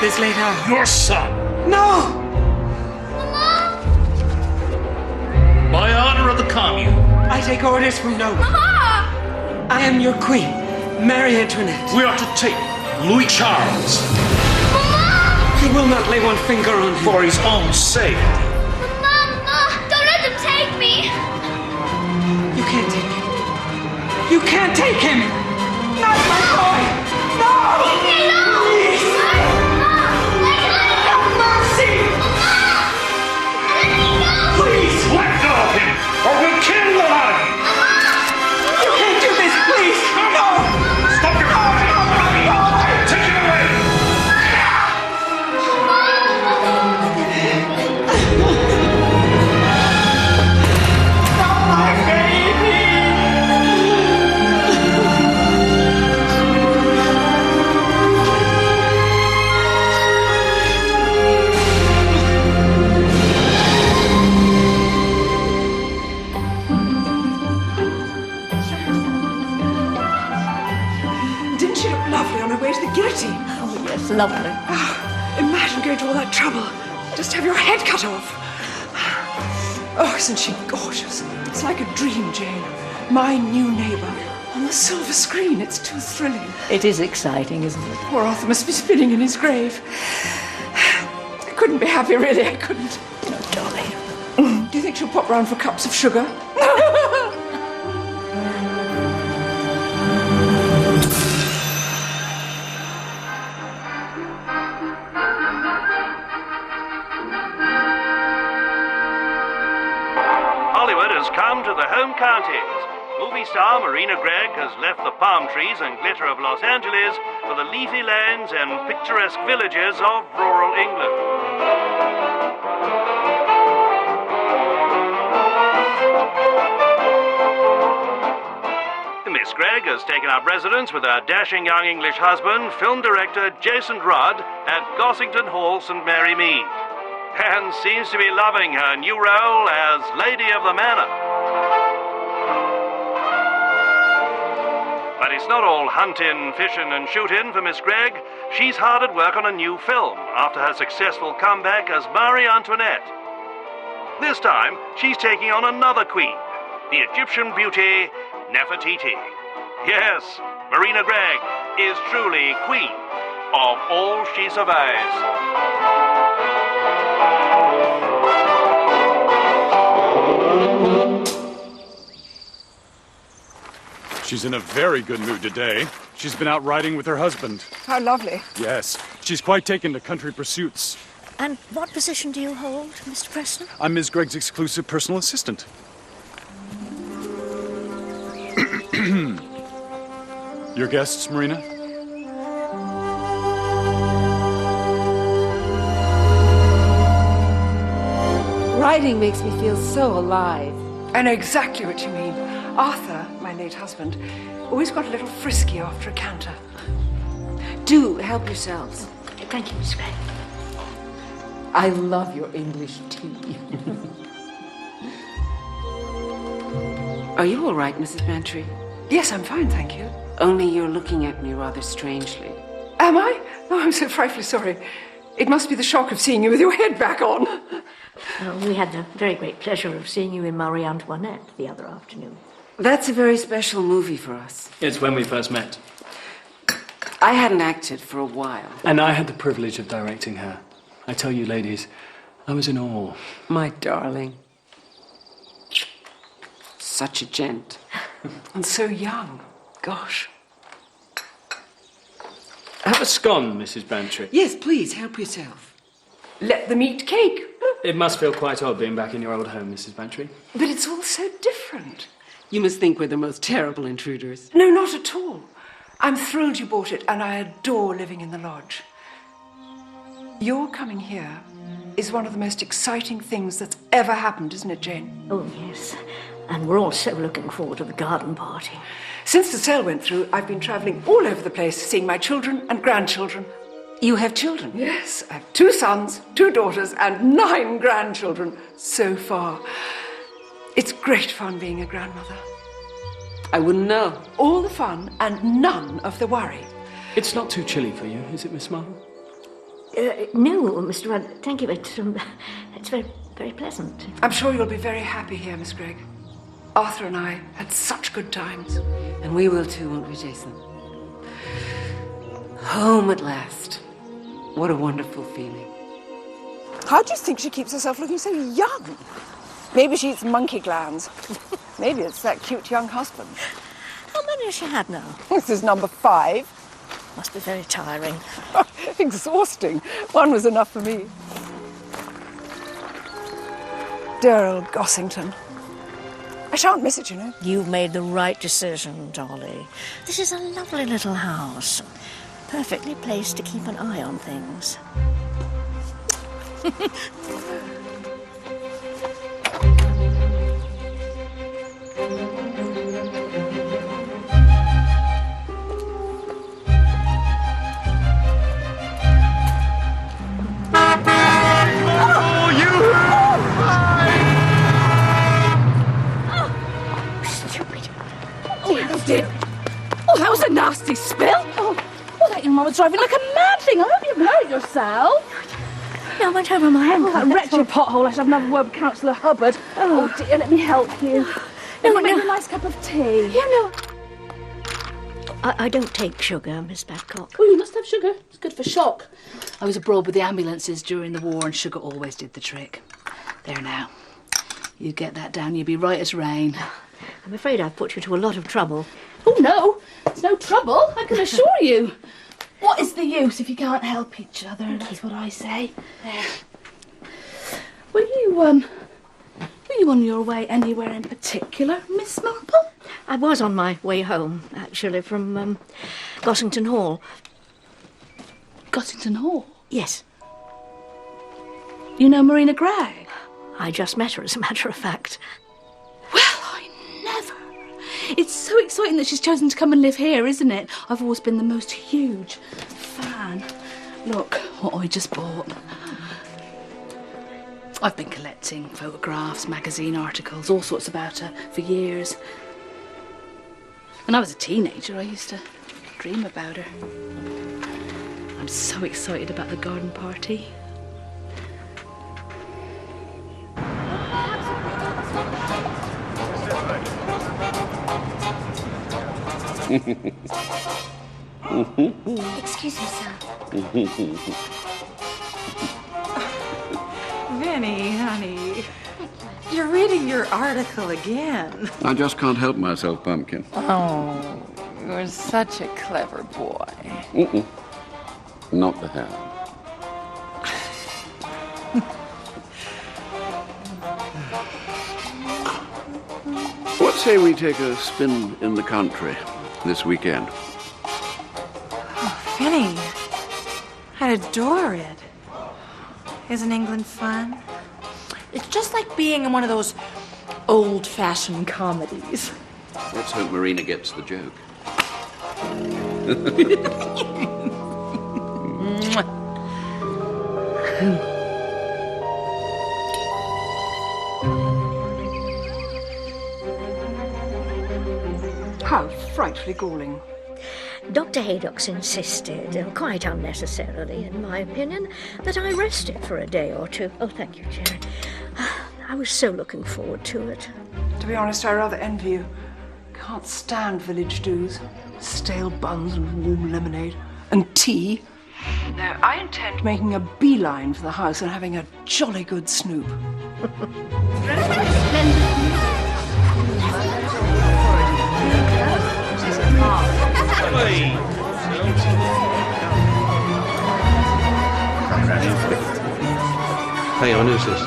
this late hour? Your son. No! Mama! By order of the commune. I take orders from no one. Mama! I am your queen, Mary Antoinette. We are to take Louis Charles. Mama! He will not lay one finger on him. For his own sake. Mama! Don't let them take me! You can't take him. You can't take him! Not my boy! No! Leave me alone! Please! Mama! Have mercy! Let me go! Please let go of him, or we'll kill the lot of you. You can't do this, please! No! Stop your crying. Not my boy! Take him away. Not my baby! Didn't she look lovely on her way to the guillotine? Oh, yes, lovely. Imagine going to all that trouble. Just have your head cut off. Oh, isn't she gorgeous? It's like a dream, Jane. My new neighbour. On the silver screen, it's too thrilling. It is exciting, isn't it? Poor Arthur must be spinning in his grave. I couldn't be happy, really, I couldn't. No, darling. Do you think she'll pop round for cups of sugar? Hollywood has come to the home counties. Movie star Marina Gregg has left the palm trees and glitter of Los Angeles for the leafy lands and picturesque villages of rural England. Miss Gregg has taken up residence with her dashing young English husband, film director Jason Rudd, at Gossington Hall, St. Mary Mead, and seems to be loving her new role as Lady of the Manor. But it's not all hunting, fishing and shooting for Miss Gregg. She's hard at work on a new film after her successful comeback as Marie Antoinette. This time, she's taking on another queen, the Egyptian beauty, Nefertiti. Yes, Marina Gregg is truly queen of all she survives. She's in a very good mood today. She's been out riding with her husband. How lovely. Yes, she's quite taken to country pursuits. And what position do you hold, Mr. Preston? I'm Ms. Gregg's exclusive personal assistant. Your guests, Marina? Riding makes me feel so alive. I know exactly what you mean. Arthur, my late husband, always got a little frisky after a canter. Do help yourselves. Thank you, Miss Gregg. I love your English tea. Are you all right, Mrs. Bantry? Yes, I'm fine, thank you. Only you're looking at me rather strangely. Am I? Oh, I'm so frightfully sorry. It must be the shock of seeing you with your head back on. We had the very great pleasure of seeing you in Marie Antoinette the other afternoon. That's a very special movie for us. It's when we first met. I hadn't acted for a while. And I had the privilege of directing her. I tell you, ladies, I was in awe. My darling. Such a gent. And so young. Gosh. Have a scone, Mrs. Bantry. Yes, please, help yourself. Let them eat cake. It must feel quite odd being back in your old home, Mrs. Bantry. But it's all so different. You must think we're the most terrible intruders. No, not at all. I'm thrilled you bought it, and I adore living in the lodge. Your coming here is one of the most exciting things that's ever happened, isn't it, Jane? Oh, yes. And we're all so looking forward to the garden party. Since the sale went through, I've been travelling all over the place, seeing my children and grandchildren. You have children? Yes, I have 2 sons, 2 daughters, and 9 grandchildren so far. It's great fun being a grandmother. I wouldn't know. All the fun and none of the worry. It's not too chilly for you, is it, Miss Marple? No, Mr. Rudd, thank you. It's very, very pleasant. I'm sure you'll be very happy here, Miss Gregg. Arthur and I had such good times. And we will too, won't we, Jason? Home at last. What a wonderful feeling. How do you think she keeps herself looking so young? Maybe she eats monkey glands. Maybe it's that cute young husband. How many has she had now? This is number 5. Must be very tiring. Exhausting. One was enough for me. Dear old Gossington. I shan't miss it, you know. You've made the right decision, Dolly. This is a lovely little house. Perfectly placed to keep an eye on things. Oh, that was a nasty spill. Oh, that young man was driving like a mad thing. I hope you haven't hurt yourself. No, I went over my head. Oh, that wretched pothole. I should have another word with Councillor Hubbard. Oh, dear, let me help you. No, make you a nice cup of tea. Yeah, no. I don't take sugar, Miss Babcock. Oh, you must have sugar. It's good for shock. I was abroad with the ambulances during the war and sugar always did the trick. There now. You get that down, you'd be right as rain. I'm afraid I've put you to a lot of trouble. Oh, no. It's no trouble, I can assure you. What is the use if you can't help each other? That's what I say. There. Were you on your way anywhere in particular, Miss Marple? I was on my way home, actually, from Gossington Hall. Gossington Hall? Yes. You know Marina Gregg? I just met her, as a matter of fact. Well, I never. It's so exciting that she's chosen to come and live here, isn't it? I've always been the most huge fan. Look what I just bought. I've been collecting photographs, magazine articles, all sorts about her for years. When I was a teenager, I used to dream about her. I'm so excited about the garden party. Excuse me, sir. Vinny, honey, you're reading your article again. I just can't help myself, Pumpkin. Oh, you're such a clever boy. Not the hair. What say we take a spin in the country this weekend? Oh, Vinny, I'd adore it. Isn't England fun? It's just like being in one of those old-fashioned comedies. Let's hope Marina gets the joke. How frightfully galling. Dr. Haydock's insisted, quite unnecessarily in my opinion, that I rest it for a day or two. Oh, thank you, Jerry. I was so looking forward to it. To be honest, I rather envy you. Can't stand village do's. Stale buns and warm lemonade. And tea. No, I intend making a beeline for the house and having a jolly good snoop. Hang on, who's this?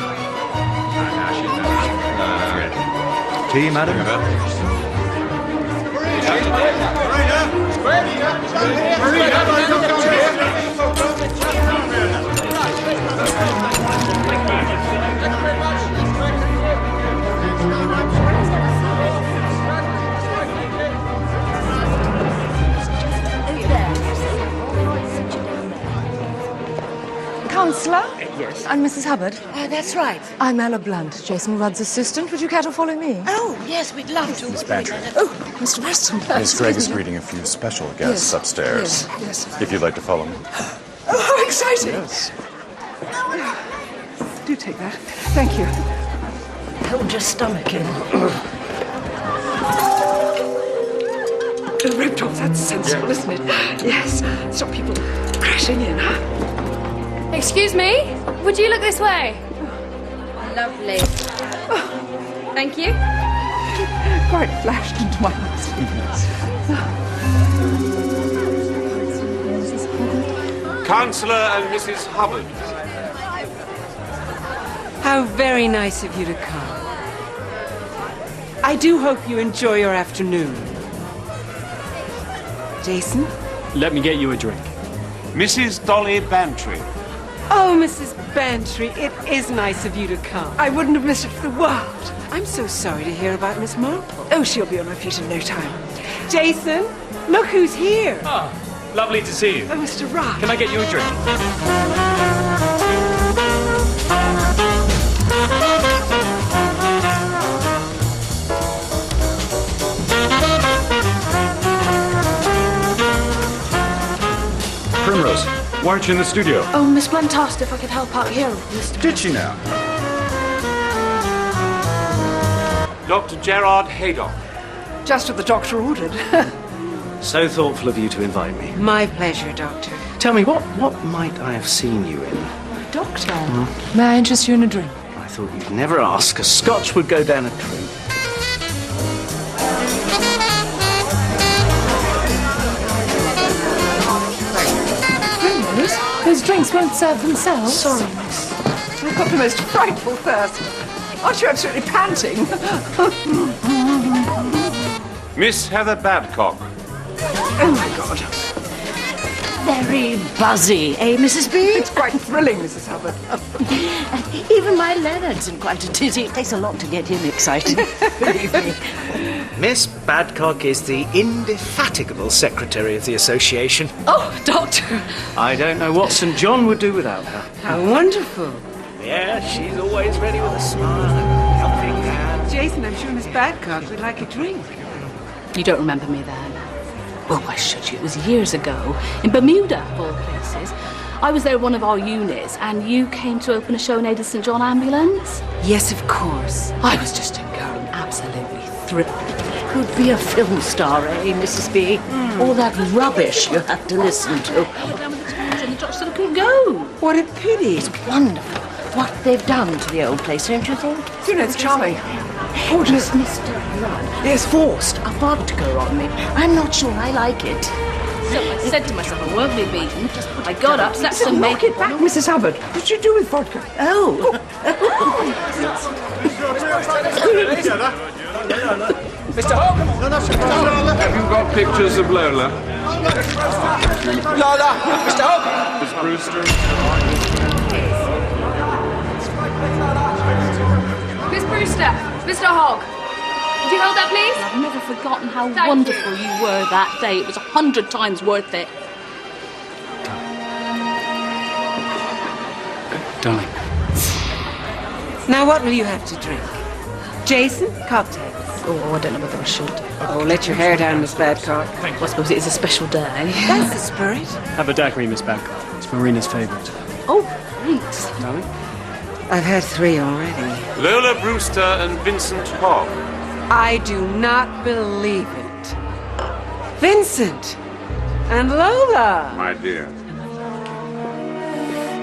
Tea, madam? Councillor? Yes. I'm Mrs. Hubbard. That's right. I'm Ella Blunt, Jason Rudd's assistant. Would you care to follow me? Oh, yes, we'd love to. Miss Patrick. Oh, Mr. Preston. Miss Gregg is greeting a few special guests upstairs. Yes. If you'd like to follow me. Oh, how exciting! Yes. Do take that. Thank you. Hold your stomach in. Roped off, that's sensible, isn't it? Yes. Stop people crashing in, huh? Excuse me? Would you look this way? Lovely. Thank you. Quite flashed into my eyes. Councillor and Mrs. Hubbard. How very nice of you to come. I do hope you enjoy your afternoon. Jason? Let me get you a drink. Mrs. Dolly Bantry. Oh, Mrs. Bantry, it is nice of you to come. I wouldn't have missed it for the world. I'm so sorry to hear about Miss Marple. Oh, she'll be on her feet in no time. Jason, look who's here. Ah, lovely to see you. Oh, Mr. Wright. Can I get you a drink? Primrose, why aren't you in the studio? Oh, Miss Blunt asked if I could help out here, Mr. Did she now? Dr. Gerard Haydock. Just what the doctor ordered. So thoughtful of you to invite me. My pleasure, Doctor. Tell me, what might I have seen you in? Doctor, may I interest you in a drink? I thought you'd never ask. A Scotch would go down a treat. Those drinks won't serve themselves. Sorry, miss. I've got the most frightful thirst. Aren't you absolutely panting? Miss Heather Babcock. Oh, my God. Very buzzy, eh, Mrs. B? It's quite thrilling, Mrs. Hubbard. Even my Leonard's in quite a tizzy. It takes a lot to get him excited, believe me. Miss Badcock is the indefatigable secretary of the association. Oh, Doctor. I don't know what St. John would do without her. How wonderful. Yeah, she's always ready with a smile and a helping hand. Jason, I'm sure Miss Badcock would like a drink. You don't remember me then? Well, why should you? It was years ago, in Bermuda, of all places. I was there with one of our units, and you came to open a show in aid of St. John Ambulance? Yes, of course. I was just a girl, absolutely thrilled. Could be a film star, eh, Mrs. B? All that rubbish you have to listen to. And the doctor said I couldn't go. What a pity. It's wonderful what they've done to the old place, don't you think? You know, it's charming. Gorgeous. Mr. Blood has forced a vodka on me. I'm not sure I like it. So I said to myself, I won't be beaten. I got up, slapped some Knock makeup it back, on. Mrs. Hubbard. What did you do with vodka? Oh. Mr. Hogg! Have you got pictures of Lola? Lola! Mr. Hogg! Miss Brewster? Miss Brewster, Mr. Hogg. Would you hold that, please? I've never forgotten how wonderful you were that day. It was 100 times worth it. Darling. Now, what will you have to drink? Jason, cocktails. Oh, I don't know whether I should. Oh, let your hair down, Miss Badcock. Well, I suppose it is a special day. That's the spirit. Have a daiquiri, Miss Badcock. It's Marina's favourite. Oh, thanks. Darling? I've had 3 already. Lola Brewster and Vincent Hogg. I do not believe it. Vincent and Lola. My dear.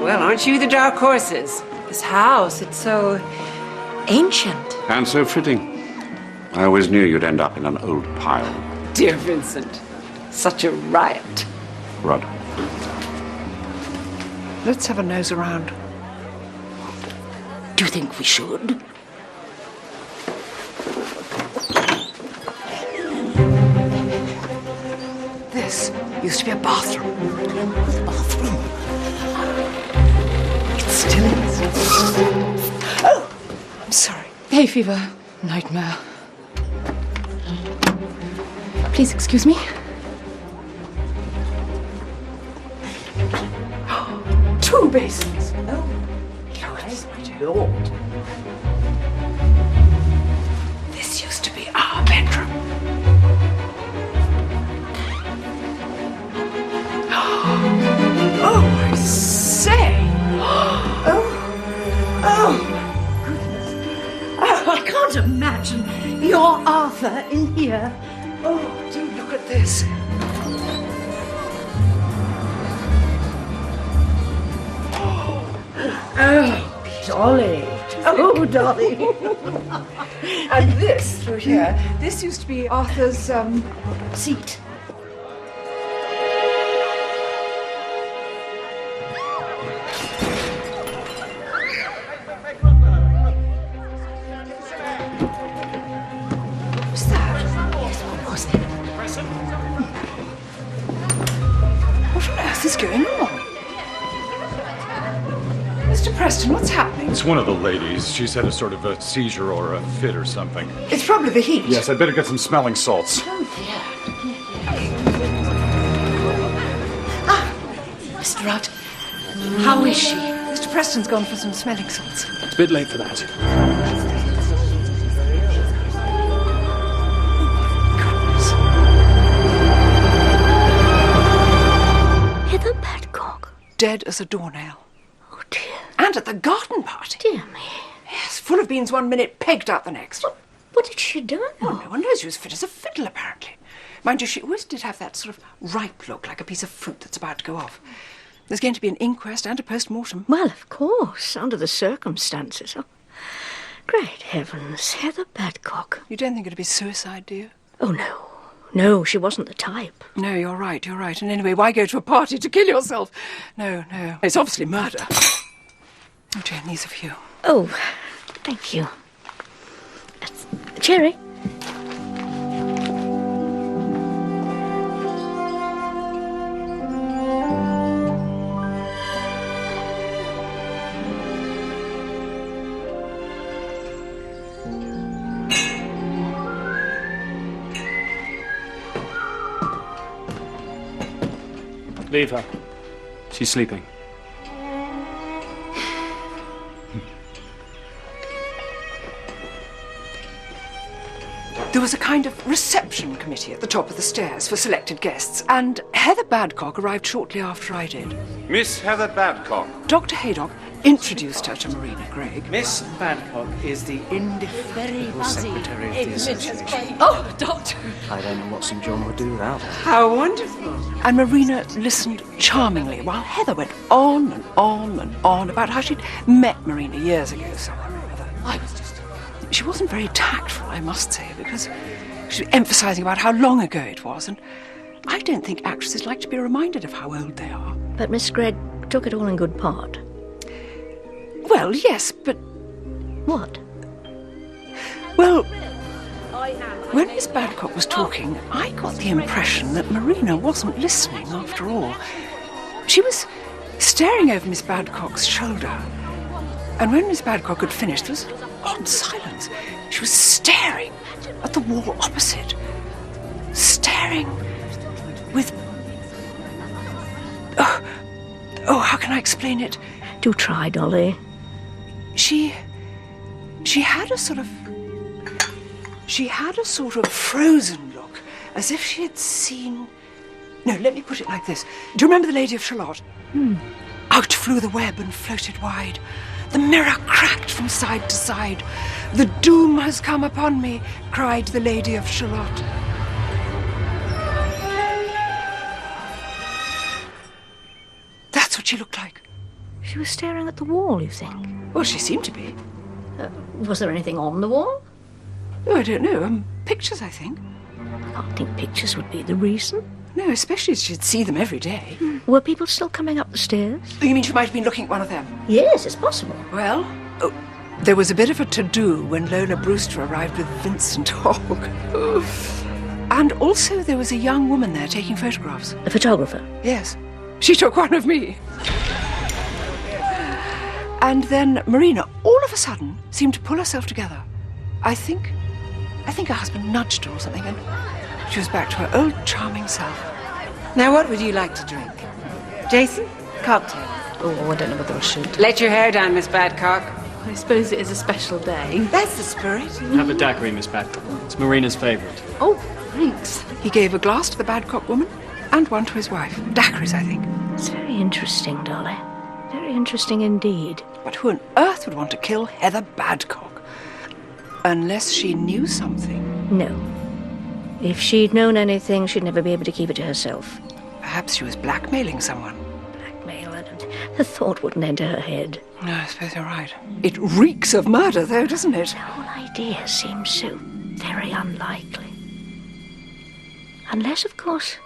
Well, aren't you the dark horses? This house, it's so ancient. And so fitting. I always knew you'd end up in an old pile. Dear Vincent, such a riot. Rod. Let's have a nose around. Do you think we should? This used to be a bathroom. Bathroom? It still is. Oh, I'm sorry. Hay fever. Nightmare. Please excuse me. 2 basins. Oh, Lord. This used to be our bedroom. Oh, I imagine your Arthur in here? Oh, do look at this. Oh, Dolly. Oh, Dolly. And this through here, this used to be Arthur's seat. What's going on? Mr. Preston, what's happening? It's one of the ladies. She's had a sort of a seizure or a fit or something. It's probably the heat. Yes, I'd better get some smelling salts. Oh, dear. Ah, Mr. Rudd. How is she? Mr. Preston's gone for some smelling salts. It's a bit late for that. Heather Badcock. Dead as a doornail. Oh, dear. And at the garden party. Dear me. Yes, full of beans one minute, pegged out the next. What did she do? Oh, no one knows. She was fit as a fiddle, apparently. Mind you, she always did have that sort of ripe look, like a piece of fruit that's about to go off. There's going to be an inquest and a post-mortem. Well, of course, under the circumstances. Oh, great heavens, Heather Badcock. You don't think it'd be suicide, do you? Oh, no. No, she wasn't the type. No, you're right. And anyway, why go to a party to kill yourself? No. It's obviously murder. Oh, Jane, these are for you. Oh, thank you. Cherry. Leave her. She's sleeping. There was a kind of reception committee at the top of the stairs for selected guests, and Heather Badcock arrived shortly after I did. Miss Heather Badcock. Dr. Haydock introduced her to Marina Gregg. Miss Badcock is the indefatigable secretary of the association. Oh, Doctor! I don't know what St. John would do without her. How wonderful. And Marina listened charmingly while Heather went on and on and on about how she'd met Marina years ago somewhere or other. She wasn't very tactful, I must say, because she was emphasising about how long ago it was, and I don't think actresses like to be reminded of how old they are. But Miss Gregg took it all in good part. Well, yes, but... What? Well, when Miss Badcock was talking, I got the impression that Marina wasn't listening after all. She was staring over Miss Badcock's shoulder, and when Miss Badcock had finished, there was an odd silence. She was staring at the wall opposite. Staring with... Oh, how can I explain it? Do try, Dolly. She had a sort of frozen look, as if she had seen... No, let me put it like this. Do you remember the Lady of Shalott? Out flew the web and floated wide. The mirror cracked from side to side. The doom has come upon me, cried the Lady of Shalott. That's what she looked like. She was staring at the wall, you think? Well, she seemed to be. Was there anything on the wall? Oh, I don't know. Pictures, I think. I can't think pictures would be the reason. No, especially as she'd see them every day. Were people still coming up the stairs? You mean she might have been looking at one of them? Yes, it's possible. Well, there was a bit of a to-do when Lola Brewster arrived with Vincent Hogg. And also there was a young woman there taking photographs. A photographer? Yes. She took one of me. And then Marina, all of a sudden, seemed to pull herself together. I think her husband nudged her or something, and she was back to her old charming self. Now, what would you like to drink? Jason? Cocktail. Oh, I don't know whether I should. Let your hair down, Miss Badcock. I suppose it is a special day. That's the spirit. Have a daiquiri, Miss Badcock. It's Marina's favourite. Oh, thanks. He gave a glass to the Badcock woman and one to his wife. Daiquiris, I think. It's very interesting, Dolly. Very interesting indeed. But who on earth would want to kill Heather Badcock? Unless she knew something. No. If she'd known anything, she'd never be able to keep it to herself. Perhaps she was blackmailing someone. Blackmail? The thought wouldn't enter her head. No, I suppose you're right. It reeks of murder, though, doesn't it? The whole idea seems so very unlikely. Unless, of course,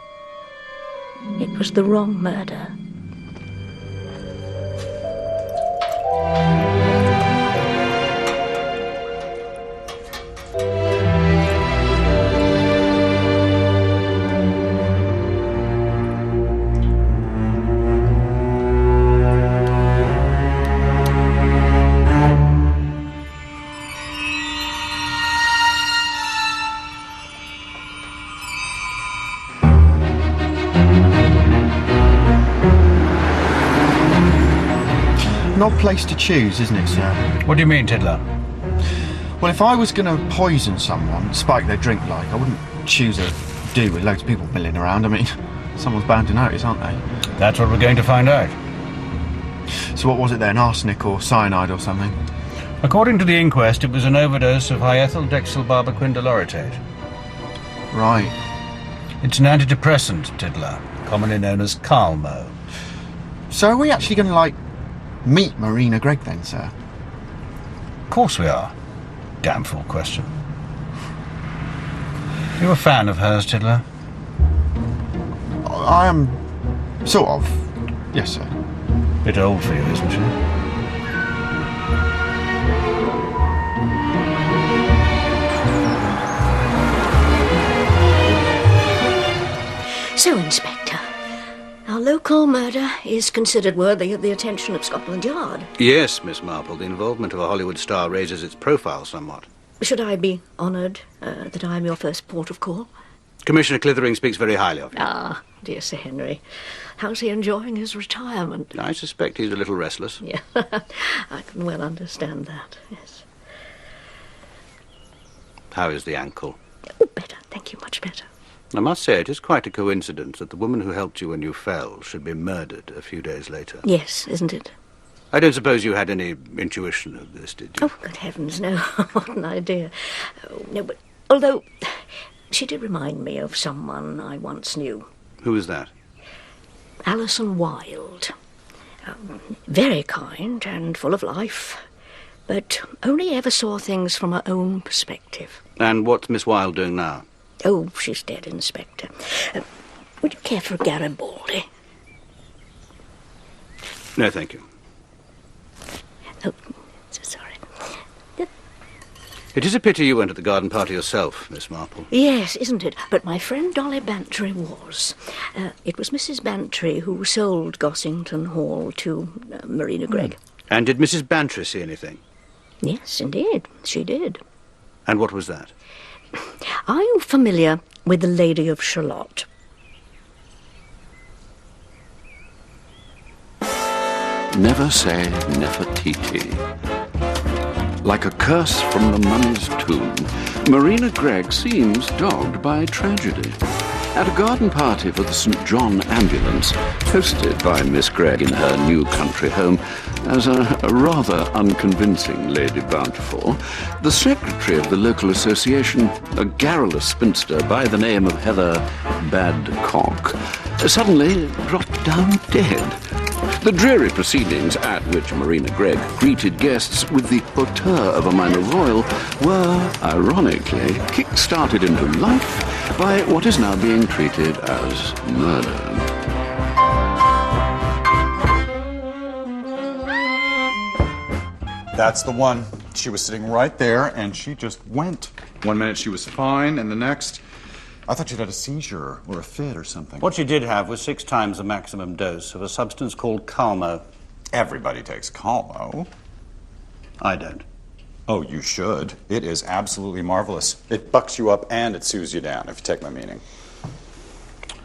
it was the wrong murder. An odd place to choose, isn't it, sir? What do you mean, Tiddler? Well, if I was going to poison someone, spike their drink like, I wouldn't choose a do with loads of people milling around. I mean, someone's bound to notice, aren't they? That's what we're going to find out. So what was it then, arsenic or cyanide or something? According to the inquest, it was an overdose of high-ethyl-dexylbarbiquindolorotate. Right. It's an antidepressant, Tiddler, commonly known as Calmo. So are we actually going to, like, meet Marina Gregg then, sir? Of course we are. Damn fool question. You a fan of hers, Tiddler? I am... sort of. Yes, sir. Bit old for you, isn't she? So, Inspector, our local murder is considered worthy of the attention of Scotland Yard. Yes, Miss Marple. The involvement of a Hollywood star raises its profile somewhat. Should I be honoured that I am your first port of call? Commissioner Clithering speaks very highly of you. Ah, dear Sir Henry. How's he enjoying his retirement? I suspect he's a little restless. Yeah, I can well understand that, yes. How is the ankle? Oh, better. Thank you, much better. I must say it is quite a coincidence that the woman who helped you when you fell should be murdered a few days later. Yes, isn't it? I don't suppose you had any intuition of this, did you? Oh, good heavens, no. What an idea. Oh, no, but although she did remind me of someone I once knew. Who was that? Alison Wilde. Very kind and full of life, but only ever saw things from her own perspective. And what's Miss Wilde doing now? Oh, she's dead, Inspector. Would you care for a Garibaldi? No, thank you. Oh, so sorry. It is a pity you went to the garden party yourself, Miss Marple. Yes, isn't it? But my friend Dolly Bantry was. It was Mrs. Bantry who sold Gossington Hall to Marina Gregg. And did Mrs. Bantry see anything? Yes, indeed, she did. And what was that? Are you familiar with the Lady of Shalott? Never say Nefertiti. Like a curse from the mummy's tomb, Marina Gregg seems dogged by tragedy. At a garden party for the St. John ambulance, hosted by Miss Gregg in her new country home as a rather unconvincing Lady Bountiful, the secretary of the local association, a garrulous spinster by the name of Heather Badcock, suddenly dropped down dead. The dreary proceedings at which Marina Gregg greeted guests with the hauteur of a minor royal were, ironically, kick-started into life by what is now being treated as murder. That's the one. She was sitting right there, and she just went. 1 minute she was fine, and the next, I thought she'd had a seizure or a fit or something. What she did have was 6 times the maximum dose of a substance called Calmo. Everybody takes Calmo. I don't. Oh, you should. It is absolutely marvelous. It bucks you up and it soothes you down, if you take my meaning.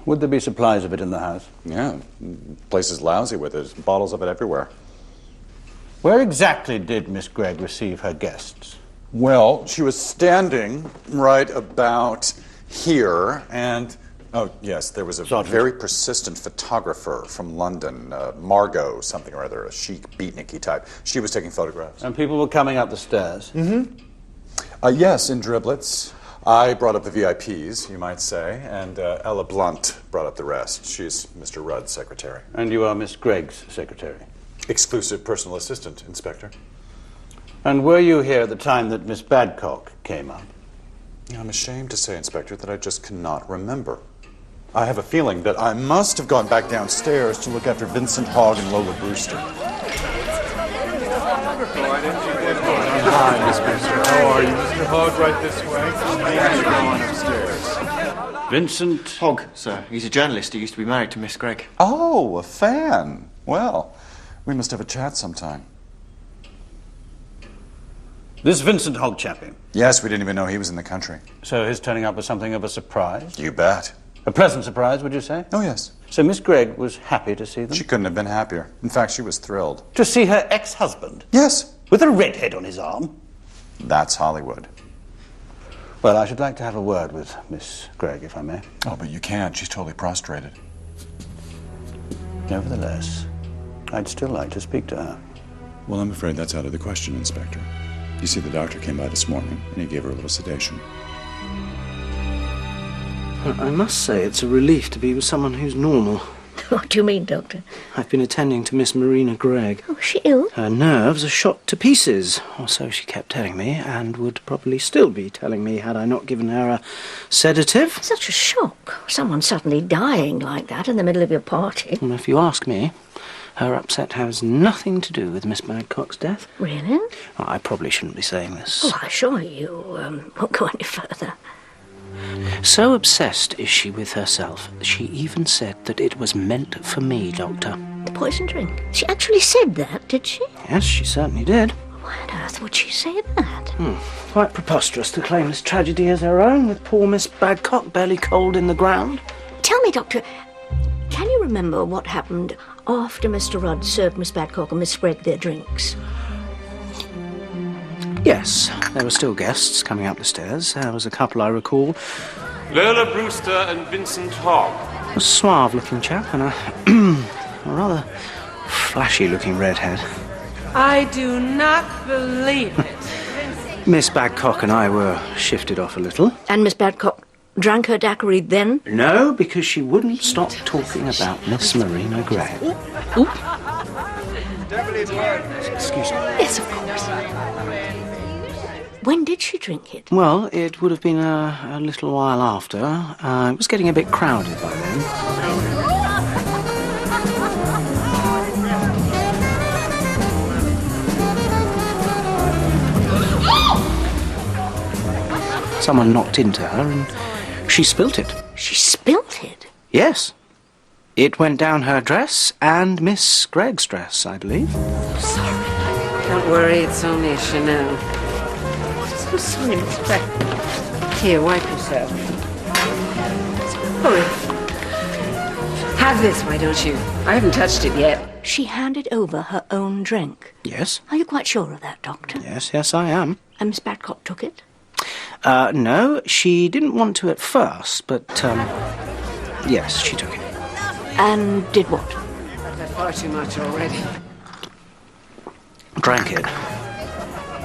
Would there be supplies of it in the house? Yeah, the place is lousy with it. There's bottles of it everywhere. Where exactly did Miss Gregg receive her guests? Well, she was standing right about here, and oh yes, there was a very persistent photographer from London, Margot something or other, a chic beatniky type. She was taking photographs. And people were coming up the stairs? Mm-hmm. Yes, in driblets. I brought up the VIPs, you might say, and Ella Blunt brought up the rest. She's Mr. Rudd's secretary. And you are Miss Gregg's secretary? Exclusive personal assistant, Inspector. And were you here at the time that Miss Badcock came up? I'm ashamed to say, Inspector, that I just cannot remember. I have a feeling that I must have gone back downstairs to look after Vincent Hogg and Lola Brewster. Hi, Miss Brewster. How are you? Mr. Hogg, right this way. Thanks for going upstairs. Vincent Hogg, sir. He's a journalist. He used to be married to Miss Gregg. Oh, a fan. Well, we must have a chat sometime. This Vincent Hogg chappie? Yes, we didn't even know he was in the country. So his turning up was something of a surprise? You bet. A pleasant surprise, would you say? Oh, yes. So Miss Gregg was happy to see them? She couldn't have been happier. In fact, she was thrilled. To see her ex-husband? Yes. With a redhead on his arm? That's Hollywood. Well, I should like to have a word with Miss Gregg, if I may. Oh, but you can't. She's totally prostrated. Nevertheless, I'd still like to speak to her. Well, I'm afraid that's out of the question, Inspector. You see, the doctor came by this morning, and he gave her a little sedation. I must say it's a relief to be with someone who's normal. What do you mean, Doctor? I've been attending to Miss Marina Gregg. Oh, is she ill? Her nerves are shot to pieces, or so she kept telling me, and would probably still be telling me had I not given her a sedative. Such a shock. Someone suddenly dying like that in the middle of your party. And if you ask me, her upset has nothing to do with Miss Badcock's death. Really? Oh, I probably shouldn't be saying this. Oh, I assure you won't go any further. So obsessed is she with herself, she even said that it was meant for me, Doctor. The poison drink? She actually said that, did she? Yes, she certainly did. Why on earth would she say that? Quite preposterous to claim this tragedy as her own, with poor Miss Badcock barely cold in the ground. Tell me, Doctor, can you remember what happened after Mr. Rudd served Miss Badcock and Miss Gregg their drinks? Yes, there were still guests coming up the stairs. There was a couple I recall. Lola Brewster and Vincent Hogg. A suave-looking chap and a rather flashy-looking redhead. I do not believe it. Miss Badcock and I were shifted off a little. And Miss Badcock drank her daiquiri then? No, because she wouldn't stop talking about Miss Marina Gregg. Excuse me. Yes, of course. When did she drink it? Well, it would have been a little while after. It was getting a bit crowded by then. Someone knocked into her and she spilt it. She spilt it? Yes. It went down her dress and Miss Gregg's dress, I believe. Sorry. Don't worry, it's only a Chanel. I'm sorry, Miss Gregg. Here, wipe yourself. Hurry. Have this, why don't you? I haven't touched it yet. She handed over her own drink. Yes. Are you quite sure of that, Doctor? Yes, I am. And Miss Badcock took it? No, she didn't want to at first, but, yes, she took it. And did what? I've had far too much already. Drank it.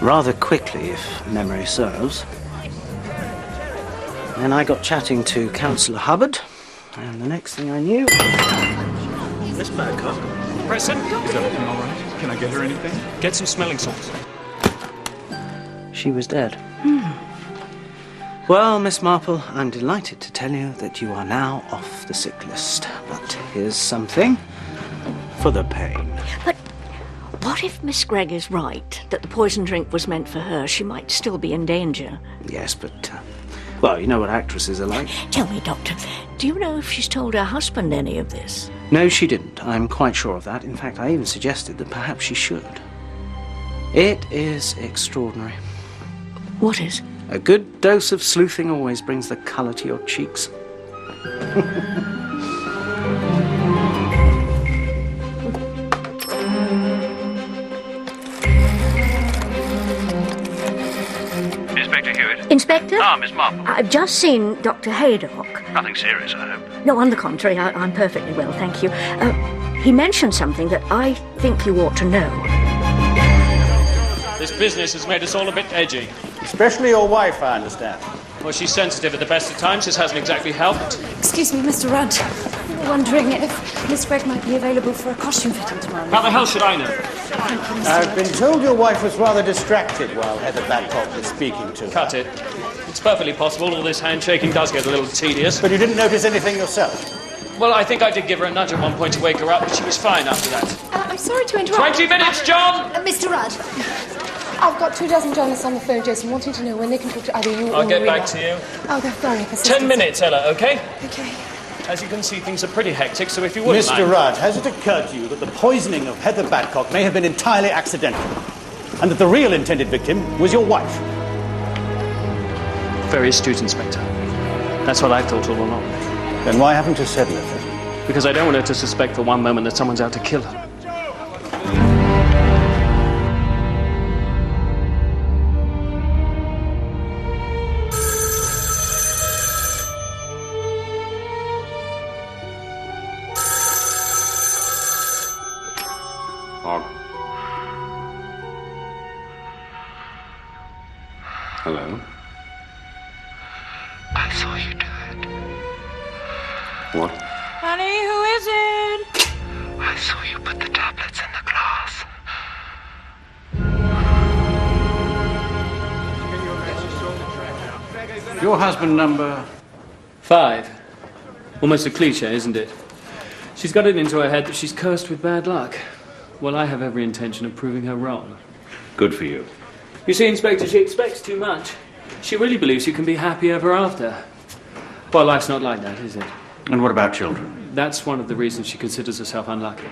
Rather quickly, if memory serves. Then I got chatting to Councillor Hubbard, and the next thing I knew... Miss Badcock. Present. Is everything all right? Can I get her anything? Get some smelling salts. She was dead. Well, Miss Marple, I'm delighted to tell you that you are now off the sick list. But here's something for the pain. But what if Miss Gregg is right, that the poison drink was meant for her? She might still be in danger. Yes, but, well, you know what actresses are like. Tell me, Doctor, do you know if she's told her husband any of this? No, she didn't. I'm quite sure of that. In fact, I even suggested that perhaps she should. It is extraordinary. What is? A good dose of sleuthing always brings the colour to your cheeks. Inspector Hewitt. Inspector? Ah, Miss Marple. I've just seen Dr. Haydock. Nothing serious, I hope. No, on the contrary, I'm perfectly well, thank you. He mentioned something that I think you ought to know. This business has made us all a bit edgy. Especially your wife, I understand. Well, she's sensitive at the best of times. This hasn't exactly helped. Excuse me, Mr. Rudd. We were wondering if Miss Gregg might be available for a costume fitting tomorrow. How the hell should I know? I've been told your wife was rather distracted while Heather Babcock was speaking to her. Cut it. It's perfectly possible all this handshaking does get a little tedious. But you didn't notice anything yourself? Well, I think I did give her a nudge at one point to wake her up, but she was fine after that. I'm sorry to interrupt. 20 minutes, John! Mr. Rudd. I've got 24 journalists on the phone, Jason, wanting to know when they can talk to either you or I'll get Marina. back to you. Oh, they're very persistent. 10 minutes, Ella, okay? Okay. As you can see, things are pretty hectic, so if you wouldn't Mr. Rudd, has it occurred to you that the poisoning of Heather Babcock may have been entirely accidental, and that the real intended victim was your wife? Very astute, Inspector. That's what I've thought all along. Then why haven't you said anything? Because I don't want her to suspect for one moment that someone's out to kill her. Hello? I saw you do it. What? Honey, who is it? I saw you put the tablets in the glass. Your husband number... 5. Almost a cliche, isn't it? She's got it into her head that she's cursed with bad luck. Well, I have every intention of proving her wrong. Good for you. You see, Inspector, she expects too much. She really believes you can be happy ever after. Well, life's not like that, is it? And what about children? That's one of the reasons she considers herself unlucky.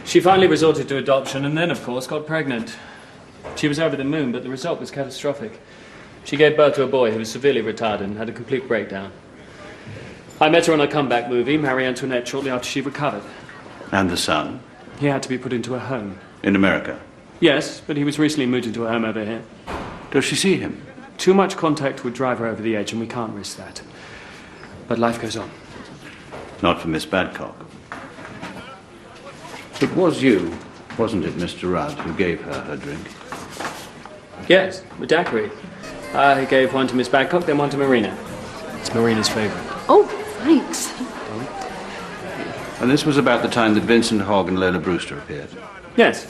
She finally resorted to adoption and then, of course, got pregnant. She was over the moon, but the result was catastrophic. She gave birth to a boy who was severely retarded and had a complete breakdown. I met her on a comeback movie, Marie Antoinette, shortly after she recovered. And the son? He had to be put into a home. In America? Yes, but he was recently moved into a home over here. Does she see him? Too much contact would drive her over the edge, and we can't risk that. But life goes on. Not for Miss Babcock. It was you, wasn't it, Mr. Rudd, who gave her her drink? Yes, a daiquiri. I gave one to Miss Babcock, then one to Marina. It's Marina's favourite. Oh, thanks. And this was about the time that Vincent Hogg and Lola Brewster appeared? Yes.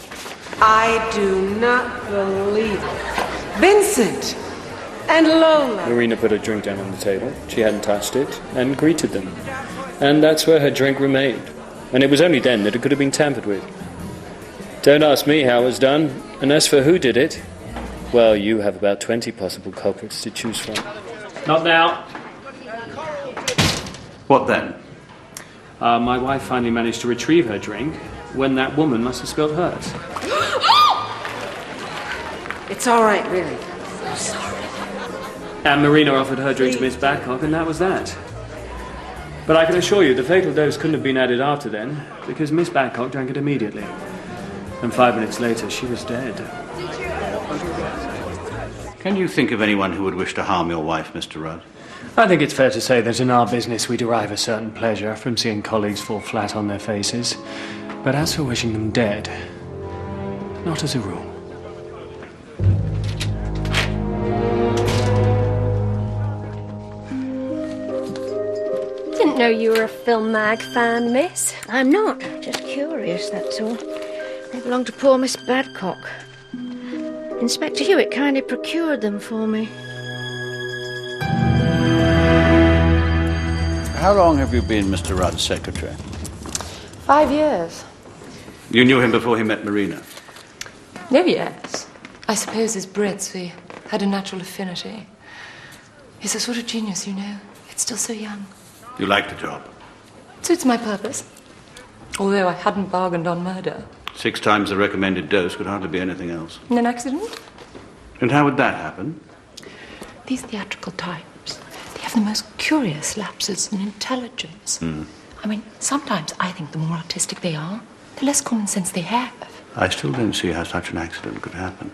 I do not believe it. Vincent and Lola. Marina put her drink down on the table. She hadn't touched it, and greeted them. And that's where her drink remained. And it was only then that it could have been tampered with. Don't ask me how it was done. And as for who did it, well, you have about 20 possible culprits to choose from. Not now. What then? My wife finally managed to retrieve her drink when that woman must have spilled hers. It's all right, really. I'm sorry. And Marina offered her drink to Miss Babcock, and that was that. But I can assure you the fatal dose couldn't have been added after then, because Miss Babcock drank it immediately. And 5 minutes later, she was dead. Can you think of anyone who would wish to harm your wife, Mr. Rudd? I think it's fair to say that in our business we derive a certain pleasure from seeing colleagues fall flat on their faces. But as for wishing them dead, not as a rule. Didn't know you were a film mag fan, miss. I'm not. Just curious, that's all. They belong to poor Miss Babcock. Inspector Hewitt kindly procured them for me. How long have you been Mr. Rudd's secretary? 5 years. You knew him before he met Marina? No, yes. I suppose as Brits we had a natural affinity. He's a sort of genius, you know. It's still so young. You like the job? Suits my purpose. Although I hadn't bargained on murder. 6 times the recommended dose could hardly be anything else. In an accident? And how would that happen? These theatrical types, they have the most curious lapses in intelligence. I mean, sometimes I think the more artistic they are, the less common sense they have. I still don't see how such an accident could happen.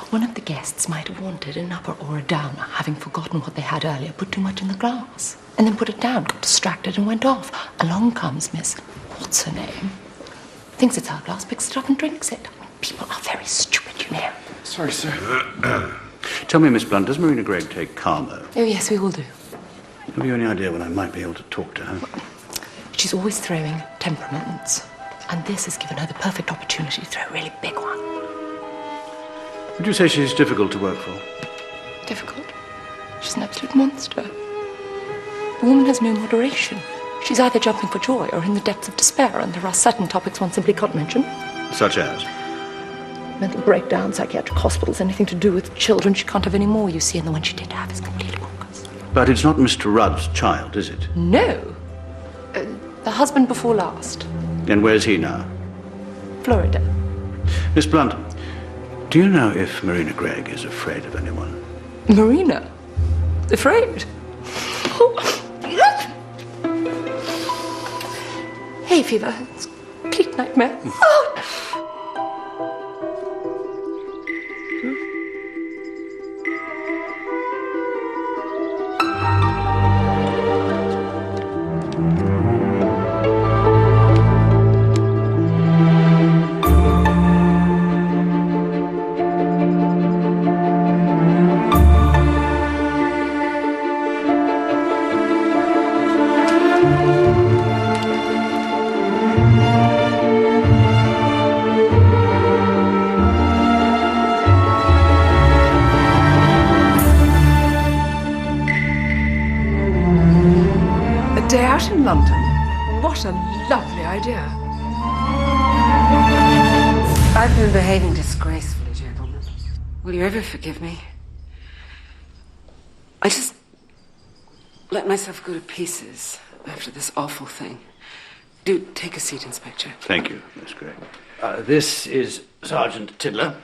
One of the guests might have wanted an upper or a downer, having forgotten what they had earlier, put too much in the glass, and then put it down, got distracted and went off. Along comes Miss, what's her name? Thinks it's our glass, picks it up and drinks it. I mean, people are very stupid, you in here. Sorry, sir. Tell me, Miss Blunt, does Marina Gregg take Carmo? Oh, yes, we all do. Have you any idea when I might be able to talk to her? She's always throwing temperaments, and this has given her the perfect opportunity to throw a really big one. Would you say she's difficult to work for? Difficult? She's an absolute monster. The woman has no moderation. She's either jumping for joy or in the depths of despair, and there are certain topics one simply can't mention. Such as? Mental breakdown, psychiatric hospitals, anything to do with children. She can't have any more, you see, and the one she did have is completely bonkers. But it's not Mr. Rudd's child, is it? No. The husband before last. Then where's he now? Florida. Miss Blunt, do you know if Marina Gregg is afraid of anyone? Marina? Afraid? Hay fever. It's a complete nightmare. Day out in London. What a lovely idea. I've been behaving disgracefully, gentlemen. Will you ever forgive me? I just let myself go to pieces after this awful thing. Do take a seat, Inspector. Thank you, Miss Gregg. This is Sergeant Tiddler.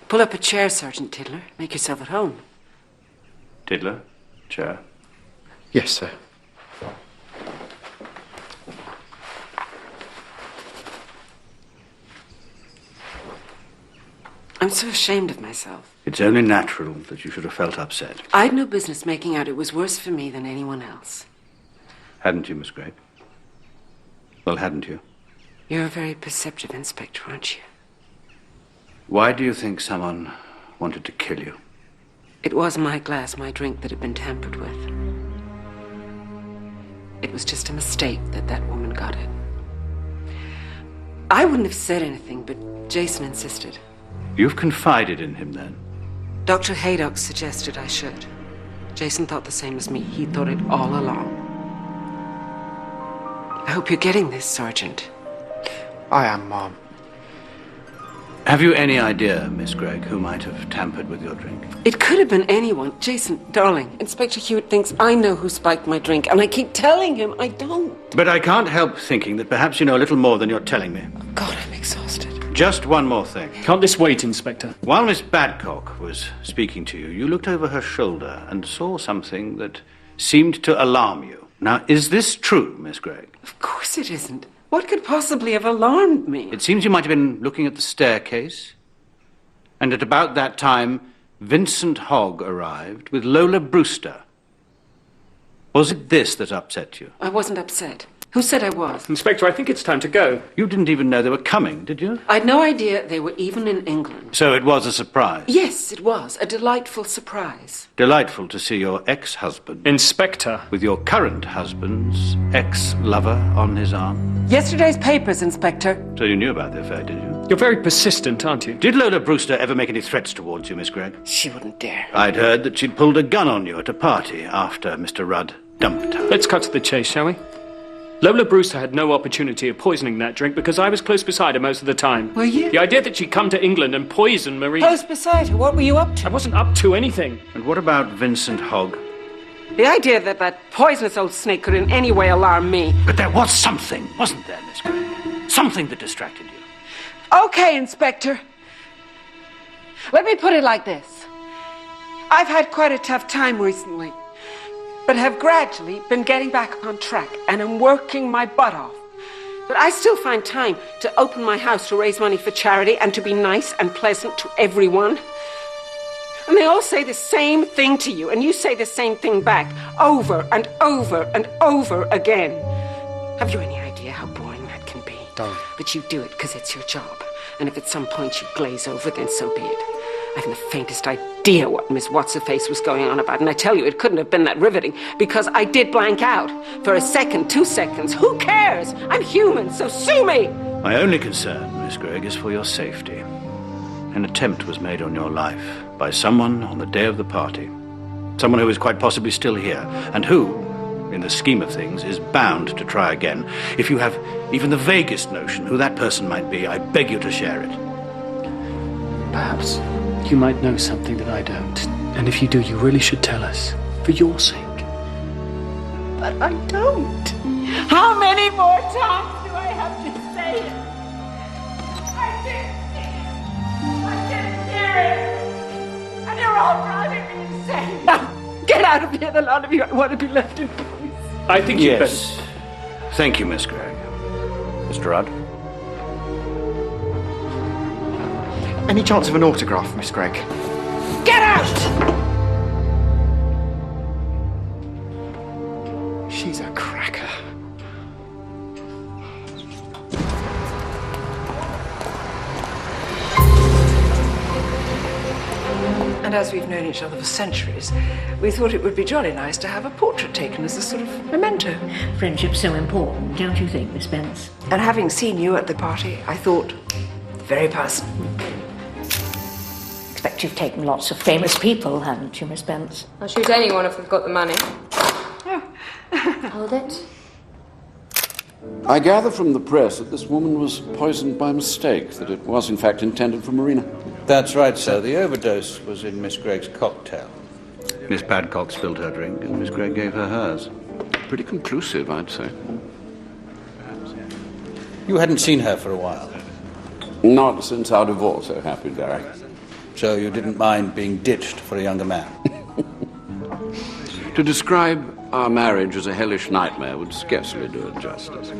Pull up a chair, Sergeant Tiddler. Make yourself at home. Tiddler, chair. Yes, sir. I'm so ashamed of myself. It's only natural that you should have felt upset. I'd no business making out it was worse for me than anyone else. Hadn't you, Miss Gregg? Well, hadn't you? You're a very perceptive inspector, aren't you? Why do you think someone wanted to kill you? It was my glass, my drink, that had been tampered with. It was just a mistake that woman got it. I wouldn't have said anything, but Jason insisted. You've confided in him, then? Dr. Haydock suggested I should. Jason thought the same as me. He thought it all along. I hope you're getting this, Sergeant. I am, Mom. Have you any idea, Miss Gregg, who might have tampered with your drink? It could have been anyone. Jason, darling, Inspector Hewitt thinks I know who spiked my drink, and I keep telling him I don't. But I can't help thinking that perhaps you know a little more than you're telling me. Oh, God, I'm exhausted. Just one more thing. Can't this wait, Inspector? While Miss Badcock was speaking to you, you looked over her shoulder and saw something that seemed to alarm you. Now, is this true, Miss Gregg? Of course it isn't. What could possibly have alarmed me? It seems you might have been looking at the staircase, and at about that time, Vincent Hogg arrived with Lola Brewster. Was it this that upset you? I wasn't upset. Who said I was? Inspector, I think it's time to go. You didn't even know they were coming, did you? I'd no idea they were even in England. So it was a surprise? Yes, it was. A delightful surprise. Delightful to see your ex-husband... Inspector. ...with your current husband's ex-lover on his arm. Yesterday's papers, Inspector. So you knew about the affair, did you? You're very persistent, aren't you? Did Lola Brewster ever make any threats towards you, Miss Gregg? She wouldn't dare. I'd heard that she'd pulled a gun on you at a party after Mr. Rudd dumped her. Let's cut to the chase, shall we? Lola Brewster had no opportunity of poisoning that drink because I was close beside her most of the time. Were you? The idea that she'd come to England and poison Marie... Close beside her? What were you up to? I wasn't up to anything. And what about Vincent Hogg? The idea that poisonous old snake could in any way alarm me. But there was something, wasn't there, Miss Gregg? Something that distracted you. Okay, Inspector. Let me put it like this. I've had quite a tough time recently, but have gradually been getting back on track and am working my butt off. But I still find time to open my house to raise money for charity and to be nice and pleasant to everyone. And they all say the same thing to you, and you say the same thing back, over and over and over again. Have you any idea how boring that can be? Don't. But you do it because it's your job. And if at some point you glaze over, then so be it. I haven't the faintest idea what Miss What's-Her-Face was going on about, and I tell you, it couldn't have been that riveting, because I did blank out. For a second, 2 seconds, who cares? I'm human, so sue me! My only concern, Miss Gregg, is for your safety. An attempt was made on your life by someone on the day of the party. Someone who is quite possibly still here, and who, in the scheme of things, is bound to try again. If you have even the vaguest notion who that person might be, I beg you to share it. Perhaps you might know something that I don't. And if you do, you really should tell us. For your sake. But I don't. How many more times do I have to say it? I didn't hear it. And you're all driving me insane. Now, get out of here, the lot of you. I want to be left in peace. I think you better. Thank you, Miss Gregg. Mr. Rudd? Any chance of an autograph, Miss Gregg? Get out! She's a cracker. And as we've known each other for centuries, we thought it would be jolly nice to have a portrait taken as a sort of memento. Friendship's so important, don't you think, Miss Spence? And having seen you at the party, I thought, very personal. Expect you've taken lots of famous people, haven't you, Miss Spence? I'll shoot anyone if we've got the money. Hold it. I gather from the press that this woman was poisoned by mistake, that it was in fact intended for Marina. That's right, sir. The overdose was in Miss Gregg's cocktail. Miss Badcock spilled her drink, and Miss Gregg gave her hers. Pretty conclusive, I'd say. You hadn't seen her for a while? Not since our divorce, so happy, Derek. So you didn't mind being ditched for a younger man? To describe our marriage as a hellish nightmare would scarcely do it justice.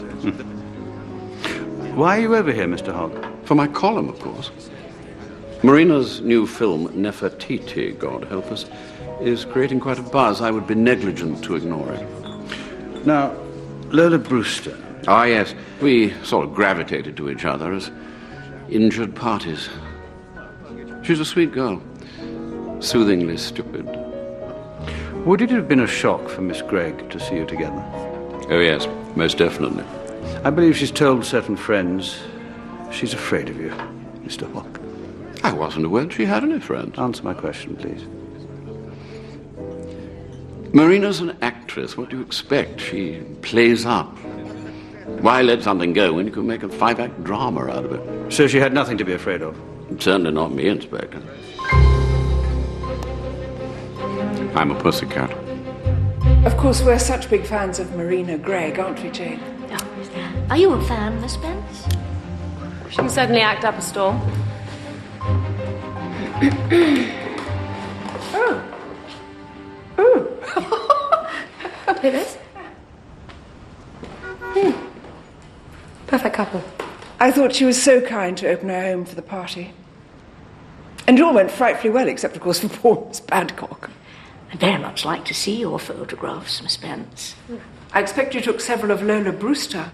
Why are you over here, Mr. Hogg? For my column, of course. Marina's new film, Nefertiti, God help us, is creating quite a buzz. I would be negligent to ignore it. Now, Lola Brewster. Ah, yes. We sort of gravitated to each other as injured parties. She's a sweet girl. Soothingly stupid. Would it have been a shock for Miss Gregg to see you together? Oh, yes, most definitely. I believe she's told certain friends she's afraid of you, Mr. Hogg. I wasn't aware she had any friends. Answer my question, please. Marina's an actress. What do you expect? She plays up. Why let something go when you can make a 5-act drama out of it? So she had nothing to be afraid of? Certainly not me, Inspector. I'm a pussycat. Of course, we're such big fans of Marina Gregg, aren't we, Jane? Oh, are you a fan, Miss Spence? She can certainly act up a storm. Look at this. Perfect couple. I thought she was so kind to open her home for the party. And it all went frightfully well, except, of course, for poor Miss Badcock. I'd very much like to see your photographs, Miss Spence. I expect you took several of Lola Brewster.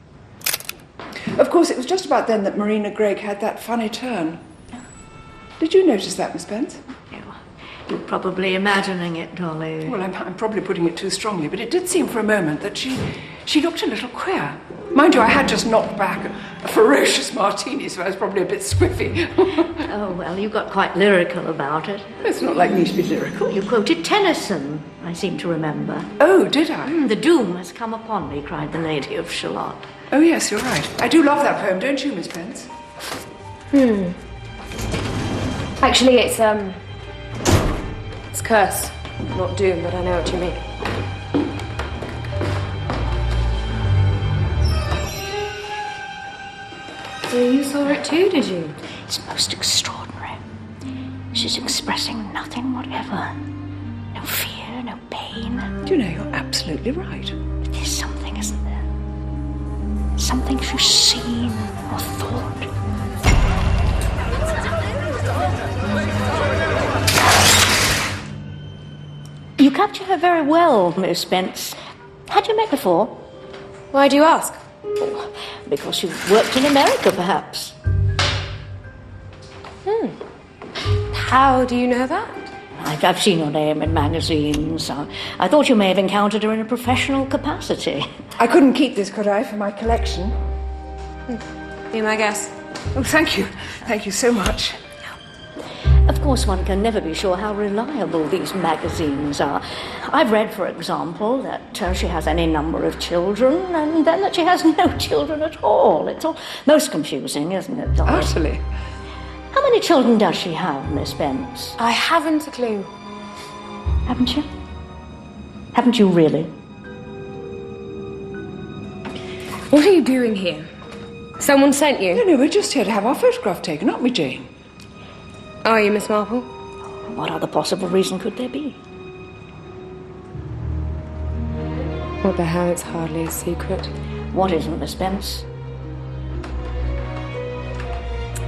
Of course, it was just about then that Marina Gregg had that funny turn. Did you notice that, Miss Spence? You're probably imagining it, Dolly. Well, I'm probably putting it too strongly, but it did seem for a moment that she looked a little queer. Mind you, I had just knocked back a ferocious martini, so I was probably a bit squiffy. Oh, well, you got quite lyrical about it. It's not like me to be lyrical. You quoted Tennyson, I seem to remember. Oh, did I? The doom has come upon me, cried the Lady of Shalott. Oh, yes, you're right. I do love that poem, don't you, Miss Spence? Actually, it's curse, not doom, but I know what you mean. So you saw it too, did you? It's most extraordinary. She's expressing nothing whatever. No fear, no pain. Do you know, you're absolutely right. There's something, isn't there? Something she's seen or thought. You capture her very well, Miss Spence. Had you met before? Why do you ask? Oh, because you've worked in America, perhaps. How do you know that? I've seen your name in magazines. I thought you may have encountered her in a professional capacity. I couldn't keep this, could I, for my collection? Be my guess. Oh, thank you. Thank you so much. Of course, one can never be sure how reliable these magazines are. I've read, for example, that she has any number of children, and then that she has no children at all. It's all most confusing, isn't it, Dolly? Utterly. How many children does she have, Miss Spence? I haven't a clue. Haven't you? Haven't you really? What are you doing here? Someone sent you? No, we're just here to have our photograph taken, aren't we, Jane? Are you, Miss Marple? What other possible reason could there be? What the hell, it's hardly a secret. What isn't, Miss Spence?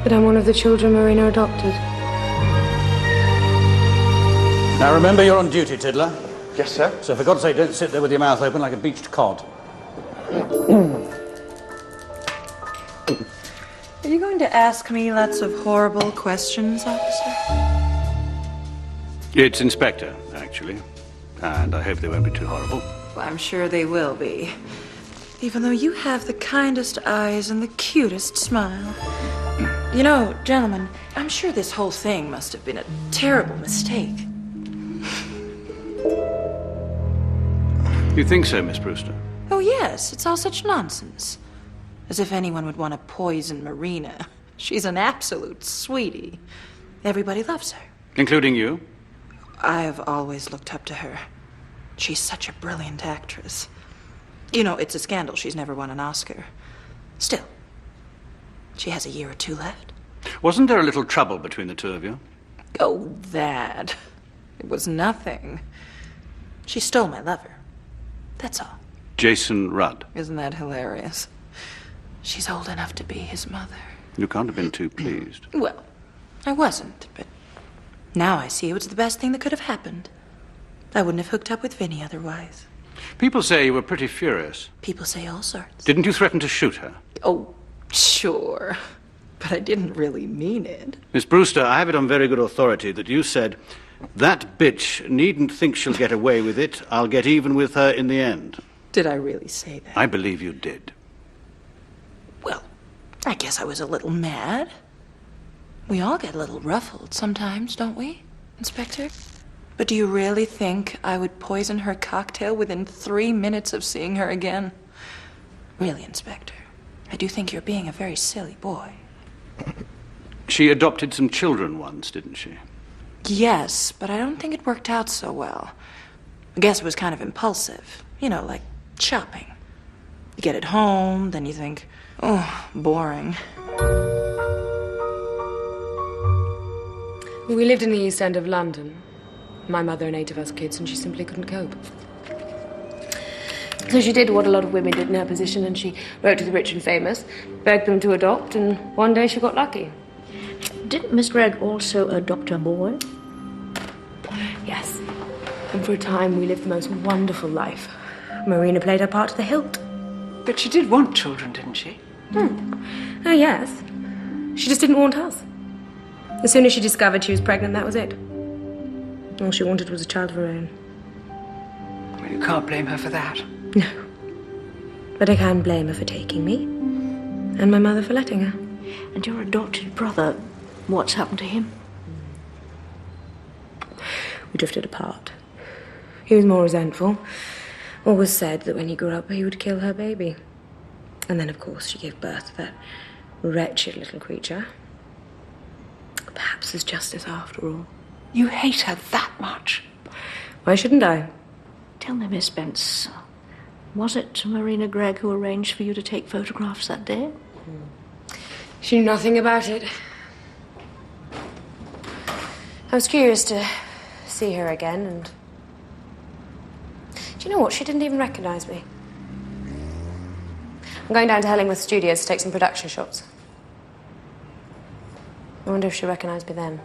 That I'm one of the children Marina adopted. Now remember, you're on duty, Tiddler. Yes, sir. So for God's sake, don't sit there with your mouth open like a beached cod. Are you going to ask me lots of horrible questions, officer? It's Inspector, actually. And I hope they won't be too horrible. Well, I'm sure they will be. Even though you have the kindest eyes and the cutest smile. You know, gentlemen, I'm sure this whole thing must have been a terrible mistake. You think so, Miss Brewster? Oh, yes, it's all such nonsense. As if anyone would want to poison Marina. She's an absolute sweetie. Everybody loves her. Including you? I've always looked up to her. She's such a brilliant actress. You know, it's a scandal she's never won an Oscar. Still, she has a year or two left. Wasn't there a little trouble between the two of you? Oh, that. It was nothing. She stole my lover. That's all. Jason Rudd. Isn't that hilarious? She's old enough to be his mother. You can't have been too pleased. Well, I wasn't, but now I see it was the best thing that could have happened. I wouldn't have hooked up with Vinny otherwise. People say you were pretty furious. People say all sorts. Didn't you threaten to shoot her? Oh, sure. But I didn't really mean it. Miss Brewster, I have it on very good authority that you said, "That bitch needn't think she'll get away with it. I'll get even with her in the end." Did I really say that? I believe you did. Well, I guess I was a little mad. We all get a little ruffled sometimes, don't we, Inspector? But do you really think I would poison her cocktail within 3 minutes of seeing her again? Really, Inspector, I do think you're being a very silly boy. She adopted some children once, didn't she? Yes, but I don't think it worked out so well. I guess it was kind of impulsive. You know, like shopping. You get it home, then you think, oh, boring. We lived in the East End of London. My mother and 8 of us kids, and she simply couldn't cope. So she did what a lot of women did in her position, and she wrote to the rich and famous, begged them to adopt, and one day she got lucky. Didn't Miss Gregg also adopt a boy? Yes. And for a time, we lived the most wonderful life. Marina played her part to the hilt. But she did want children, didn't she? Oh, yes. She just didn't want us. As soon as she discovered she was pregnant, that was it. All she wanted was a child of her own. Well, you can't blame her for that. No. But I can blame her for taking me. And my mother for letting her. And your adopted brother, what's happened to him? We drifted apart. He was more resentful. Always said that when he grew up, he would kill her baby. And then, of course, she gave birth to that wretched little creature. Perhaps there's justice after all. You hate her that much? Why shouldn't I? Tell me, Miss Spence, was it Marina Gregg who arranged for you to take photographs that day? She knew nothing about it. I was curious to see her again, and do you know what? She didn't even recognize me. I'm going down to Hellingworth Studios to take some production shots. I wonder if she recognized me then.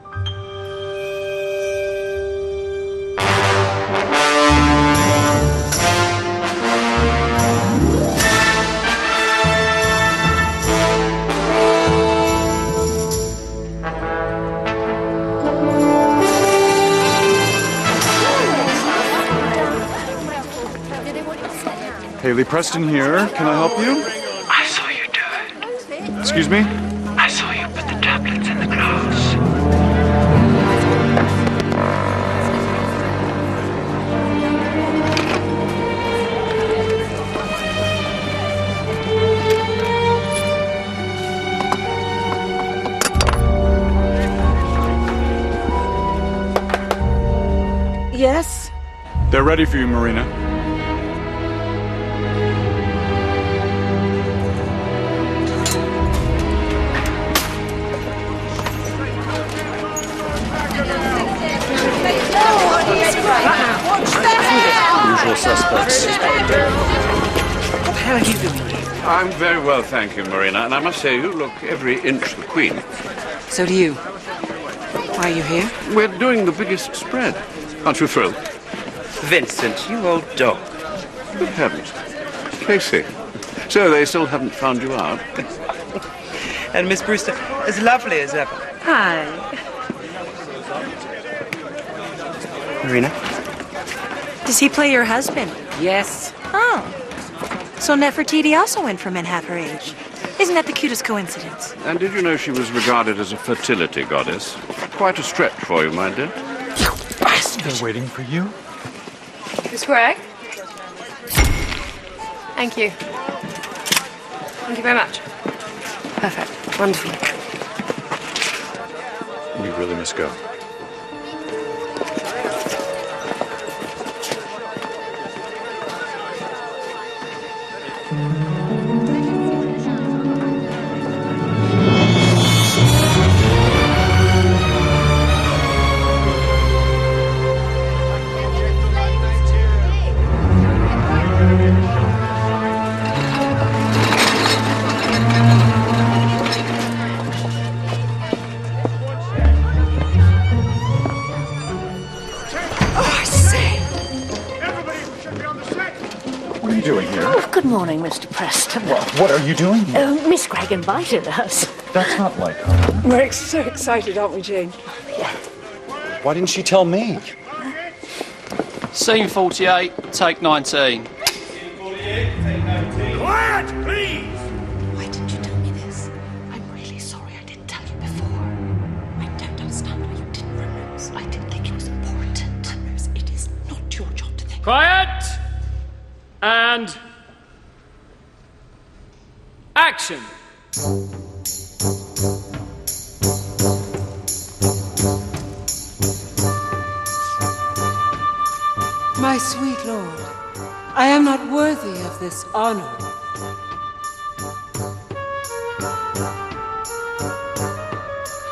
Haley Preston here. Can I help you? I saw you do it. Excuse me? I saw you put the tablets in the glass. Yes? They're ready for you, Marina. Usual suspects. What the hell are you doing here? I'm very well, thank you, Marina, and I must say you look every inch the queen. So do you. Why are you here? We're doing the biggest spread. Aren't you thrilled? Vincent, you old dog. Good heavens. Casey. So they still haven't found you out? And Miss Brewster, as lovely as ever. Hi. Marina? Does he play your husband? Yes. Oh. So Nefertiti also went from men half her age. Isn't that the cutest coincidence? And did you know she was regarded as a fertility goddess? Quite a stretch for you, my dear. They're waiting for you. Miss Gregg? Thank you. Thank you very much. Perfect. Wonderful. We really must go. What are you doing here? Oh, good morning, Mr. Preston. What are you doing here? Miss Gregg invited us. That's not like her. We're so excited, aren't we, Jane? Why didn't she tell me? Scene 48, take 19. Quiet, please! Why didn't you tell me this? I'm really sorry I didn't tell you before. I don't understand why you didn't remember. I didn't think it was important. It is not your job to think. Quiet! And... action! My sweet lord, I am not worthy of this honor.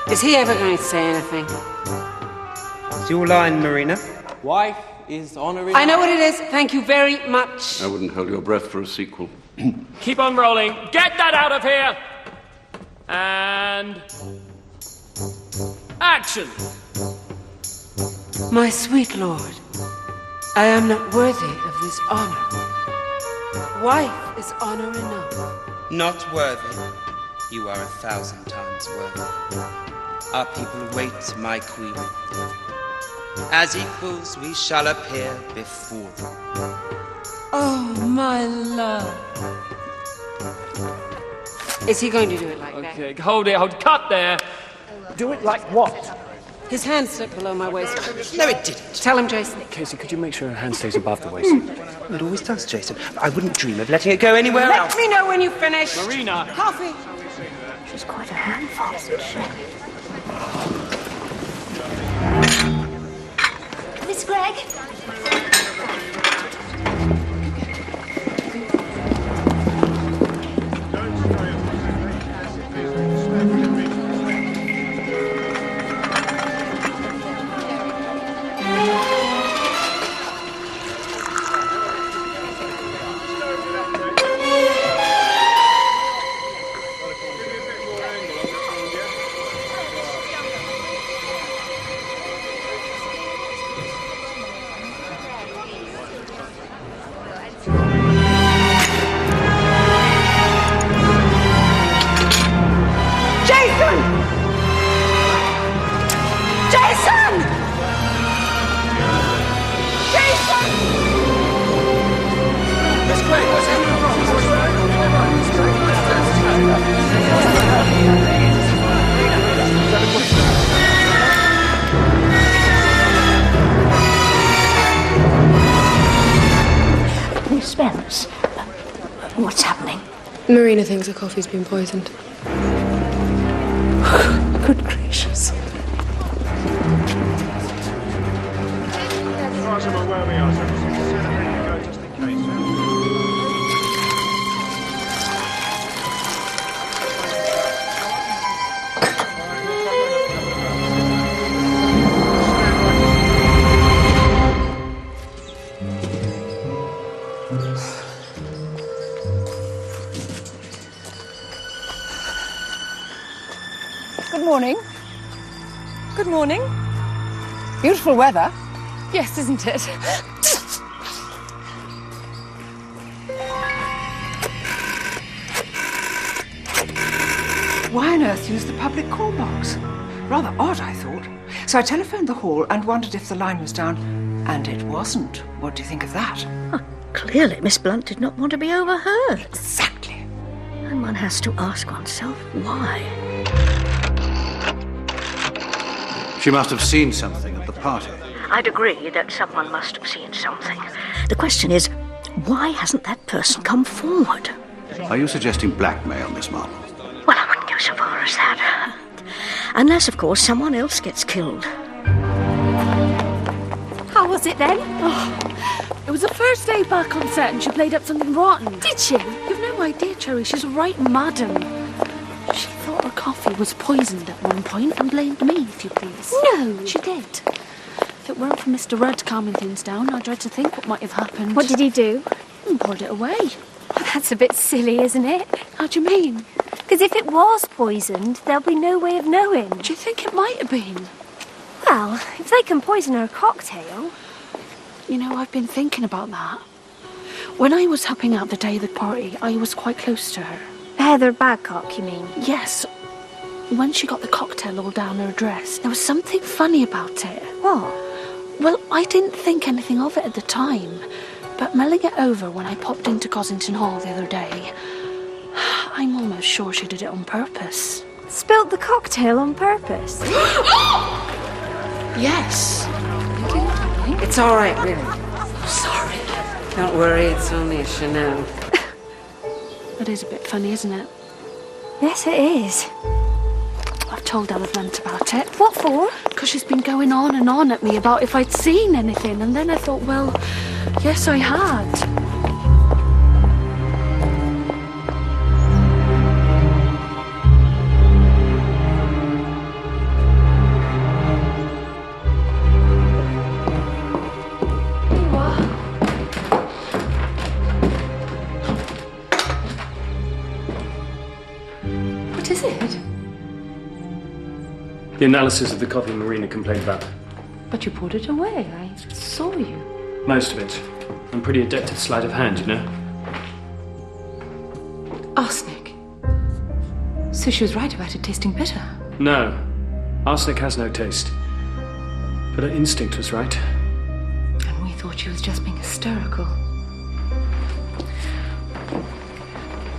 Is he ever going to say anything? It's your line, Marina. Wife is honouring... I know what it is. Thank you very much. I wouldn't hold your breath for a sequel. Keep on rolling. Get that out of here! And... action! My sweet lord, I am not worthy of this honor. Wife is honor enough. Not worthy. You are 1,000 times worthy. Our people await my queen. As equals we shall appear before them. Oh, my love. Is he going to do it like that? Okay, hold it, cut there. Do it like what? His hand slipped below my waist. No, it didn't. Tell him, Jason. Casey, could you make sure her hand stays above the waist? It always does, Jason. I wouldn't dream of letting it go anywhere else. Let me know when you finish. Marina. Coffee. She's quite a handful, isn't she? Miss Gregg? Marina thinks her coffee's been poisoned. Good gracious. Good morning. Good morning. Beautiful weather. Yes, isn't it? Why on earth use the public call box? Rather odd, I thought. So I telephoned the hall and wondered if the line was down, and it wasn't. What do you think of that? Clearly, Miss Blunt did not want to be overheard. Exactly. And one has to ask oneself why. She must have seen something at the party. I'd agree that someone must have seen something. The question is, why hasn't that person come forward? Are you suggesting blackmail, Miss Marple? Well, I wouldn't go so far as that. Unless, of course, someone else gets killed. How was it then? It was the first day back on set and she played up something rotten. Did she? You've no idea, Cherry. She's right madam. She thought her coffee was poisoned at one point and blamed me, if you please. No. She did. If it weren't for Mr. Rudd calming things down, I dread to think what might have happened. What did he do? And poured it away. That's a bit silly, isn't it? How do you mean? Because if it was poisoned, there'll be no way of knowing. Do you think it might have been? Well, if they can poison her cocktail... You know, I've been thinking about that. When I was helping out the day of the party, I was quite close to her. Heather Badcock, you mean? Yes. When she got the cocktail all down her dress, there was something funny about it. What? Well, I didn't think anything of it at the time, but mulling it over when I popped into Cossington Hall the other day, I'm almost sure she did it on purpose. Spilt the cocktail on purpose? Yes. It's all right, really. Sorry. Don't worry, it's only a Chanel. That is a bit funny, isn't it? Yes, it is. I've told Ella Blunt about it. What for? Because she's been going on and on at me about if I'd seen anything, and then I thought, well, yes, I had. What is it? The analysis of the coffee Marina complained about. But you poured it away. I saw you. Most of it. I'm pretty adept at sleight of hand, you know. Arsenic. So she was right about it tasting bitter. No. Arsenic has no taste. But her instinct was right. And we thought she was just being hysterical.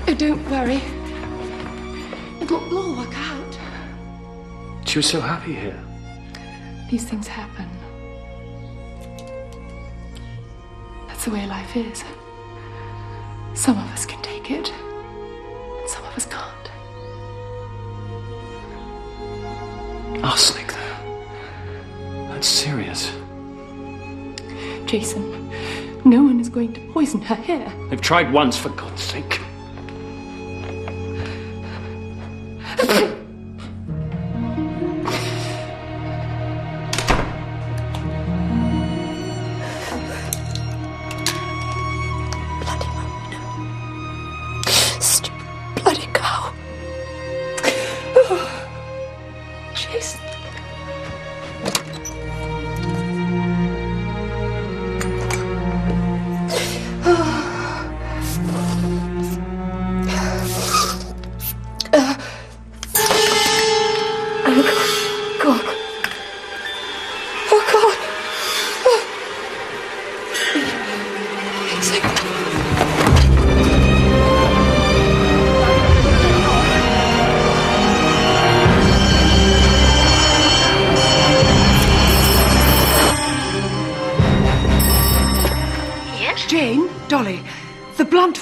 Oh, don't worry. It will all work out. She was so happy here. These things happen. That's the way life is. Some of us can take it, and some of us can't. Arsenic, though. That's serious. Jason, no one is going to poison her hair. They've tried once, for God's sake.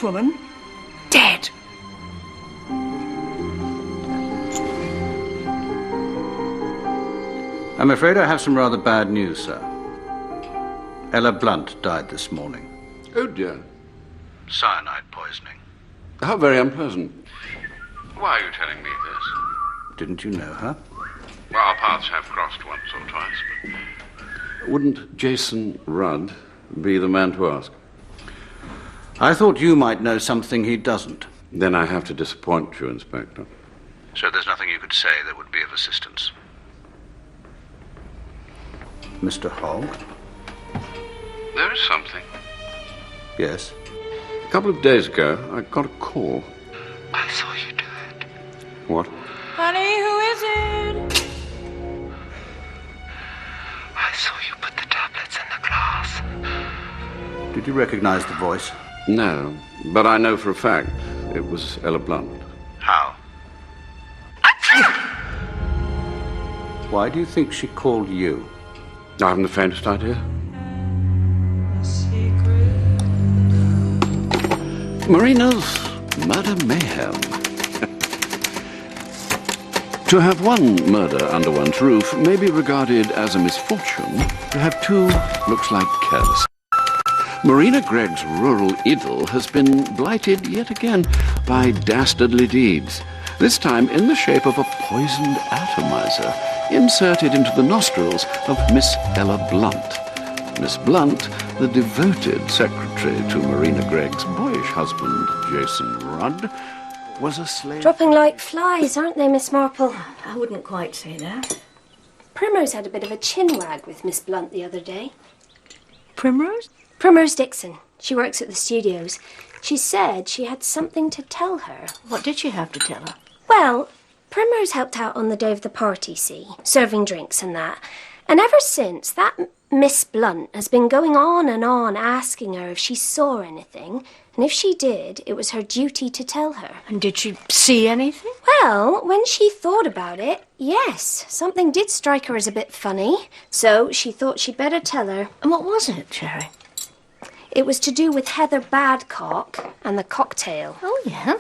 Woman, dead. I'm afraid I have some rather bad news, sir. Ella Blunt died this morning. Oh, dear. Cyanide poisoning. How very unpleasant. Why are you telling me this? Didn't you know her? Well, our paths have crossed once or twice, but... Wouldn't Jason Rudd be the man to ask? I thought you might know something he doesn't. Then I have to disappoint you, Inspector. So there's nothing you could say that would be of assistance. Mr. Hogg? There is something. Yes? A couple of days ago, I got a call. I saw you do it. What? Honey, who is it? I saw you put the tablets in the glass. Did you recognize the voice? No, but I know for a fact it was Ella Blunt. How? Why do you think she called you? I haven't the faintest idea. Marina's murder mayhem. To have one murder under one's roof may be regarded as a misfortune. To have two looks like carelessness. Marina Gregg's rural idyll has been blighted yet again by dastardly deeds, this time in the shape of a poisoned atomizer inserted into the nostrils of Miss Ella Blunt. Miss Blunt, the devoted secretary to Marina Gregg's boyish husband, Jason Rudd, was a slave... Dropping like flies, aren't they, Miss Marple? I wouldn't quite say that. Primrose had a bit of a chin wag with Miss Blunt the other day. Primrose? Primrose Dixon. She works at the studios. She said she had something to tell her. What did she have to tell her? Well, Primrose helped out on the day of the party, see, serving drinks and that. And ever since, that Miss Blunt has been going on and on asking her if she saw anything, and if she did, it was her duty to tell her. And did she see anything? Well, when she thought about it, yes, something did strike her as a bit funny, so she thought she'd better tell her. And what was it, Cherry? It was to do with Heather Badcock and the cocktail. Oh, yeah?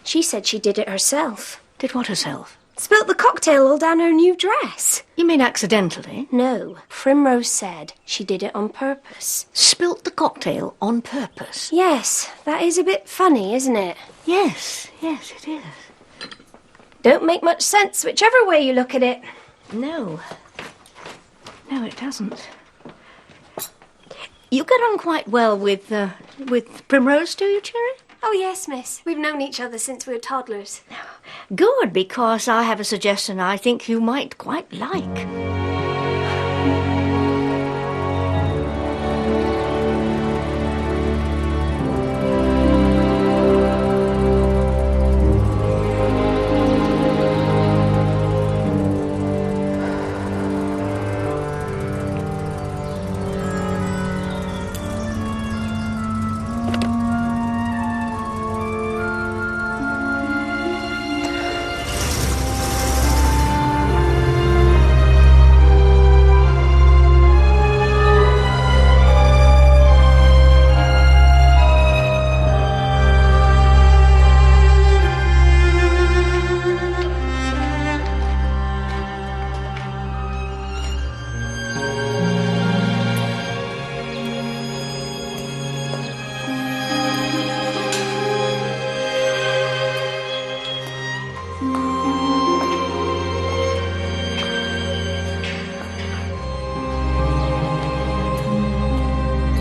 She said she did it herself. Did what herself? Spilt the cocktail all down her new dress. You mean accidentally? No, Primrose said she did it on purpose. Spilt the cocktail on purpose? Yes, that is a bit funny, isn't it? Yes, yes, it is. Don't make much sense, whichever way you look at it. No. No, it doesn't. You get on quite well with Primrose, do you, Cherry? Oh, yes, miss. We've known each other since we were toddlers. Good, because I have a suggestion I think you might quite like.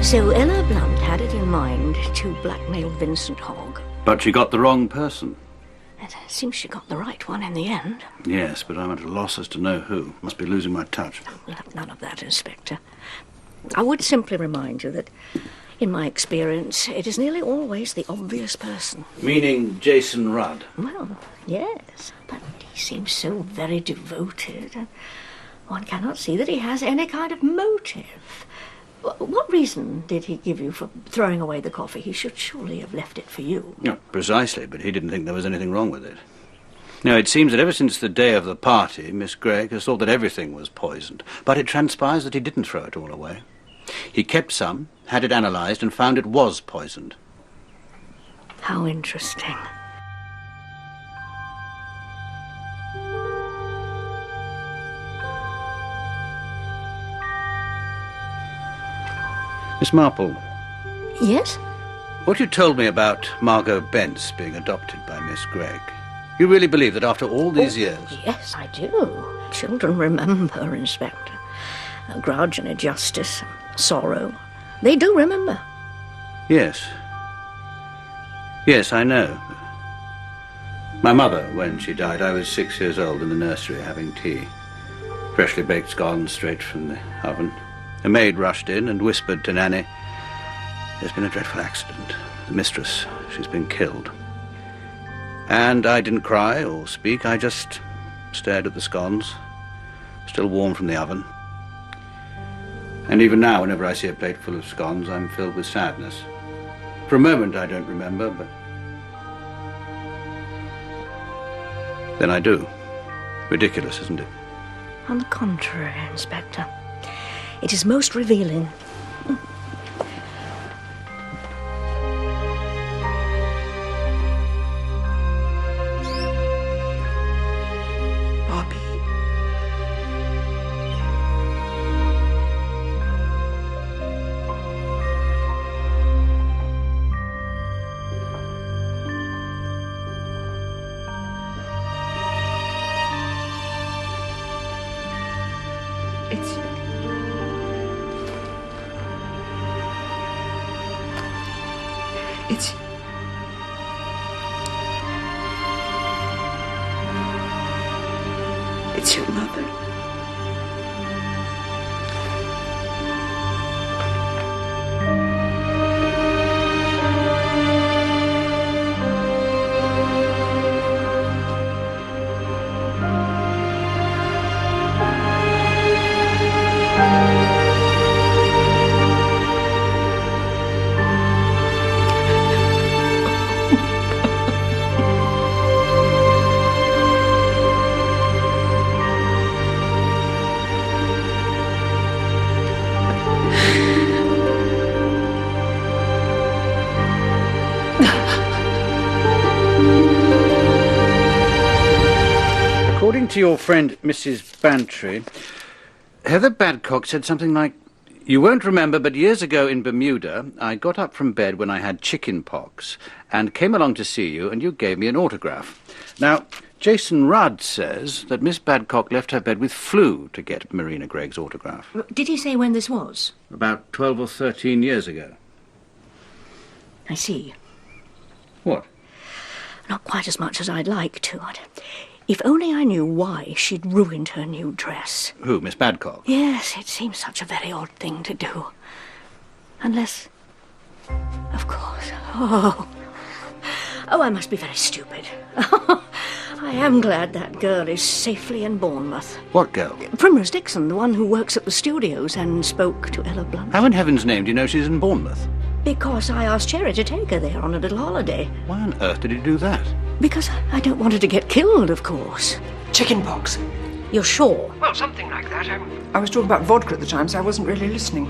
So Ella Blunt had it in mind to blackmail Vincent Hogg. But she got the wrong person. It seems she got the right one in the end. Yes, but I'm at a loss as to know who. Must be losing my touch. We'll have none of that, Inspector. I would simply remind you that, in my experience, it is nearly always the obvious person. Meaning Jason Rudd? Well, yes, but he seems so very devoted. One cannot see that he has any kind of motive. What reason did he give you for throwing away the coffee? He should surely have left it for you. No, precisely, but he didn't think there was anything wrong with it. Now, it seems that ever since the day of the party, Miss Gregg has thought that everything was poisoned. But it transpires that he didn't throw it all away. He kept some, had it analysed, and found it was poisoned. How interesting. Miss Marple. Yes? What you told me about Margot Bence being adopted by Miss Gregg, you really believe that after all these years? Yes, I do. Children remember, Inspector. A grudge and injustice, sorrow. They do remember. Yes. Yes, I know. My mother, when she died, I was 6 years old in the nursery having tea. Freshly baked scones straight from the oven. A maid rushed in and whispered to Nanny, "There's been a dreadful accident. The mistress, she's been killed." And I didn't cry or speak. I just stared at the scones, still warm from the oven. And even now, whenever I see a plate full of scones, I'm filled with sadness. For a moment, I don't remember, but then I do. Ridiculous, isn't it? On the contrary, Inspector. It is most revealing. Bobby. It's your mother. According to your friend Mrs. Bantry, Heather Badcock said something like, "You won't remember, but years ago in Bermuda, I got up from bed when I had chicken pox and came along to see you, and you gave me an autograph." Now, Jason Rudd says that Miss Badcock left her bed with flu to get Marina Gregg's autograph. Did he say when this was? About 12 or 13 years ago. I see. What? Not quite as much as I'd like to. If only I knew why she'd ruined her new dress. Who, Miss Badcock? Yes, it seems such a very odd thing to do. Unless... Of course. Oh, I must be very stupid. I am glad that girl is safely in Bournemouth. What girl? Primrose Dixon, the one who works at the studios and spoke to Ella Blunt. How in heaven's name do you know she's in Bournemouth? Because I asked Cherry to take her there on a little holiday. Why on earth did he do that? Because I don't want her to get killed, of course. Chicken pox. You're sure? Well, something like that. I was talking about vodka at the time, so I wasn't really listening.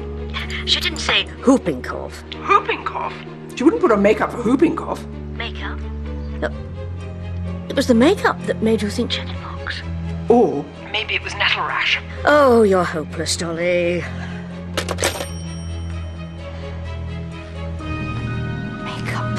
She didn't say whooping cough. Whooping cough? She wouldn't put on makeup for whooping cough. Makeup? It was the makeup that made you think chicken pox. Or maybe it was nettle rash. Oh, you're hopeless, Dolly. Makeup.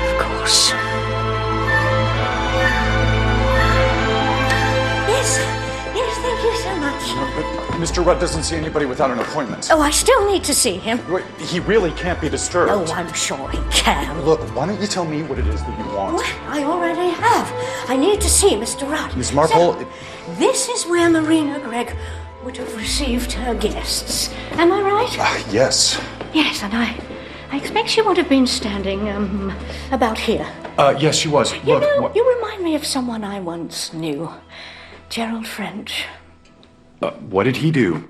Of course. Yes, thank you so much. But Mr. Rudd doesn't see anybody without an appointment. Oh, I still need to see him. Wait, he really can't be disturbed. Oh, I'm sure he can. Look, why don't you tell me what it is that you want? Well, I already have. I need to see Mr. Rudd. Miss Marple... So, this is where Marina Gregg would have received her guests. Am I right? Yes. Yes, and I expect she would have been standing, about here. Yes, she was. You know, you remind me of someone I once knew. Gerald French. What did he do?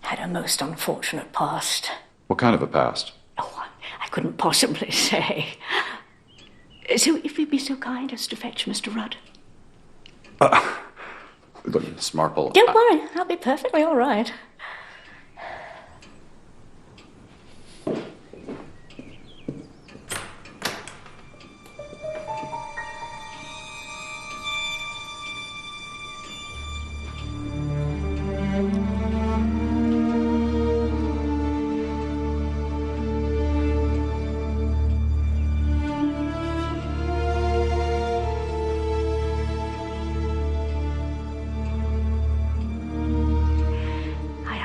Had a most unfortunate past. What kind of a past? Oh, I couldn't possibly say. So, if you'd be so kind as to fetch Mr. Rudd. Look, Miss Marple... Don't worry, I'll be perfectly all right.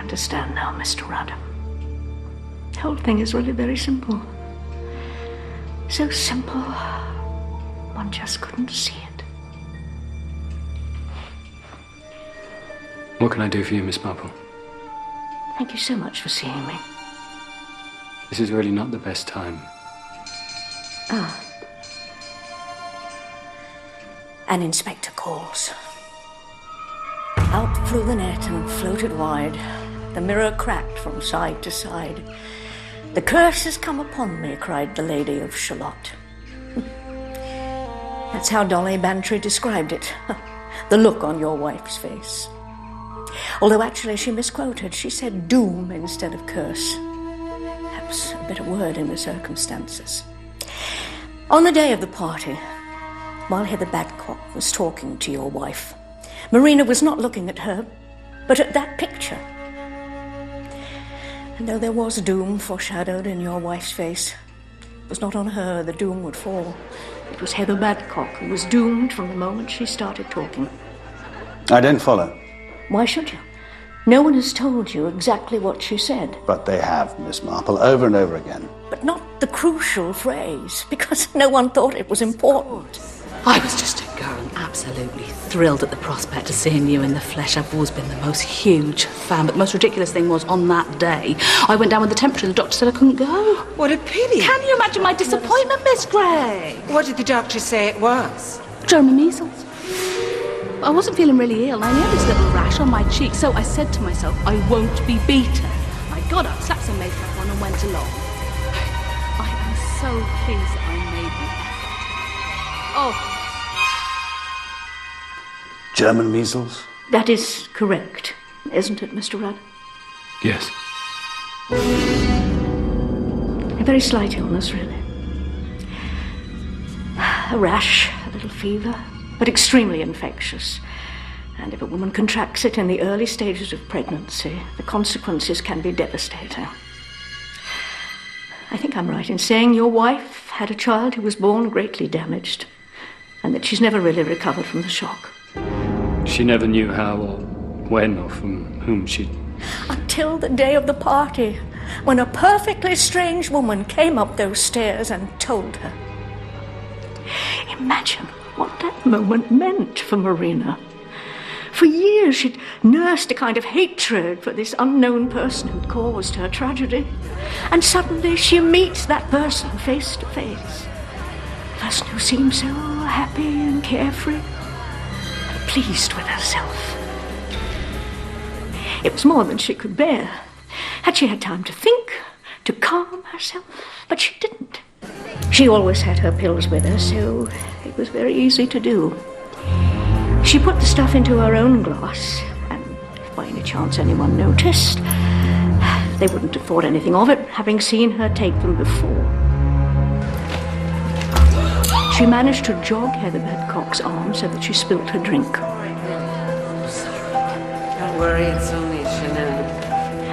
understand now, Mr. Rudd. The whole thing is really very simple. So simple, one just couldn't see it. What can I do for you, Miss Marple? Thank you so much for seeing me. This is really not the best time. Ah. An inspector calls. Out flew the net and floated wide. The mirror cracked from side to side. The curse has come upon me, cried the Lady of Shalott. That's how Dolly Bantry described it. The look on your wife's face. Although actually she misquoted. She said doom instead of curse. Perhaps a better word in the circumstances. On the day of the party, while Heather Badcock was talking to your wife, Marina was not looking at her, but at that picture. And though there was doom foreshadowed in your wife's face, it was not on her the doom would fall. It was Heather Badcock who was doomed from the moment she started talking. I didn't follow. Why should you? No one has told you exactly what she said. But they have, Miss Marple, over and over again. But not the crucial phrase, because no one thought it was important. I was just a girl and absolutely thrilled at the prospect of seeing you in the flesh. I've always been the most huge fan, but the most ridiculous thing was on that day, I went down with the temperature and the doctor said I couldn't go. What a pity. Can you imagine my disappointment, Miss Gregg? What did the doctor say it was? German measles. I wasn't feeling really ill. I only had this little rash on my cheek, so I said to myself, I won't be beaten. I got up, slapped some makeup on and went along. I am so pleased that I made the effort. Oh. German measles? That is correct, isn't it, Mr. Rudd? Yes. A very slight illness, really. A rash, a little fever, but extremely infectious. And if a woman contracts it in the early stages of pregnancy, the consequences can be devastating. I think I'm right in saying your wife had a child who was born greatly damaged, and that she's never really recovered from the shock. She never knew how or when or from whom she'd... Until the day of the party, when a perfectly strange woman came up those stairs and told her. Imagine what that moment meant for Marina. For years she'd nursed a kind of hatred for this unknown person who'd caused her tragedy. And suddenly she meets that person face to face. A person who seemed so happy and carefree and pleased with herself. It was more than she could bear. Had she had time to think, to calm herself, but she didn't. She always had her pills with her, so it was very easy to do. She put the stuff into her own glass, and if by any chance anyone noticed, they wouldn't have thought anything of it, having seen her take them before. She managed to jog Heather Badcock's arm so that she spilt her drink. Don't worry, it's only Janelle.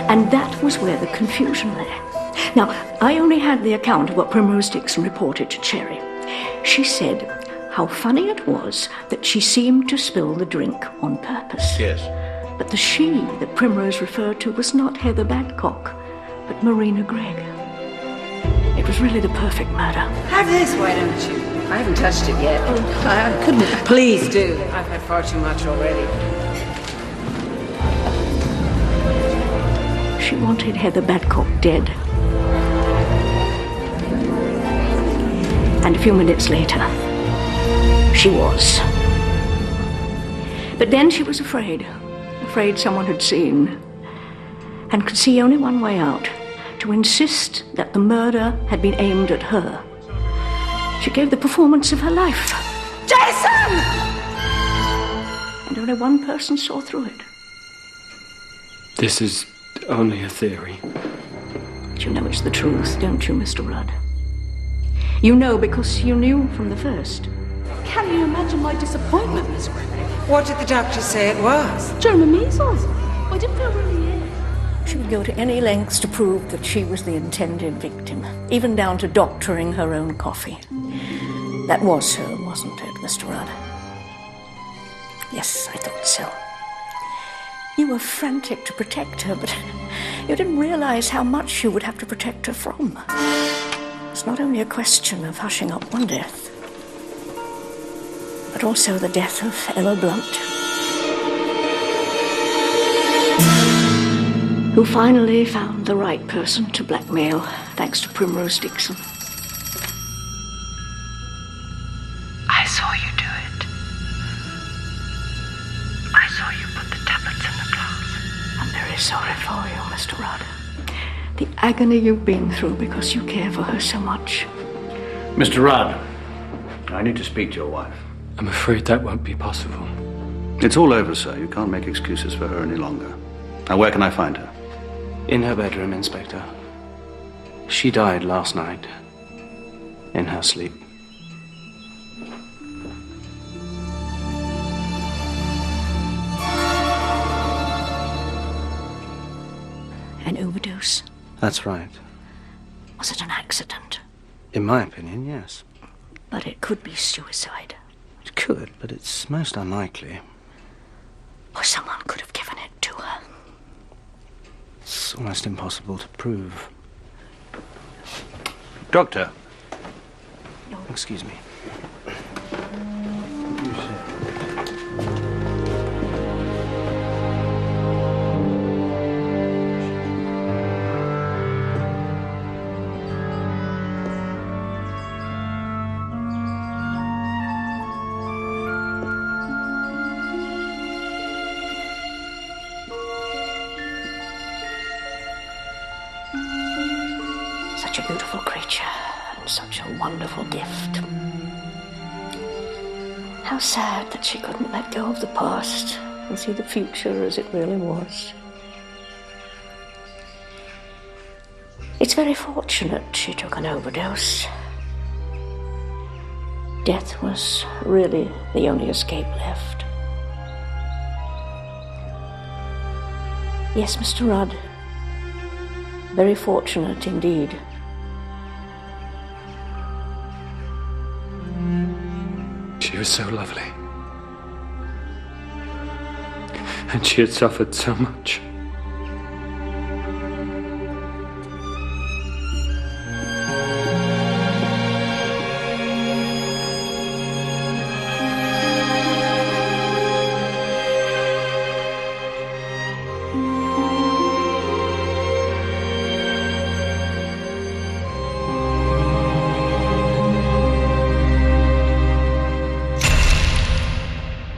And that was where the confusion lay. Now, I only had the account of what Primrose Dixon reported to Cherry. She said how funny it was that she seemed to spill the drink on purpose. Yes. But the she that Primrose referred to was not Heather Badcock, but Marina Gregg. It was really the perfect murder. Have this, why don't you? I haven't touched it yet. I couldn't. Please do. I've had far too much already. She wanted Heather Badcock dead. And a few minutes later, she was. But then she was afraid someone had seen, and could see only one way out, to insist that the murder had been aimed at her. She gave the performance of her life. Jason! And only one person saw through it. This is only a theory. But you know it's the truth, don't you, Mr. Rudd? You know because you knew from the first. Can you imagine my disappointment, Miss Gregg? What did the doctor say it was? German measles. I didn't feel really ill. She would go to any lengths to prove that she was the intended victim, even down to doctoring her own coffee. That was her, wasn't it, Mr. Rudd? Yes, I thought so. You were frantic to protect her, but you didn't realize how much you would have to protect her from. It's not only a question of hushing up one death, but also the death of Ella Blunt, who finally found the right person to blackmail, thanks to Primrose Dixon. I saw you do it. I saw you put the tablets in the glass. I'm very sorry for you, Mr. Rudd. The agony you've been through because you care for her so much. Mr. Rudd, I need to speak to your wife. I'm afraid that won't be possible. It's all over, sir. You can't make excuses for her any longer. Now, where can I find her? In her bedroom, Inspector. She died last night. In her sleep. An overdose? That's right. Was it an accident? In my opinion, yes. But it could be suicide. It could, but it's most unlikely. Or someone could have given it to her. It's almost impossible to prove. Doctor. No. Excuse me. Such a beautiful creature, and such a wonderful gift. How sad that she couldn't let go of the past and see the future as it really was. It's very fortunate she took an overdose. Death was really the only escape left. Yes, Mr. Rudd. Very fortunate indeed. She was so lovely. And she had suffered so much.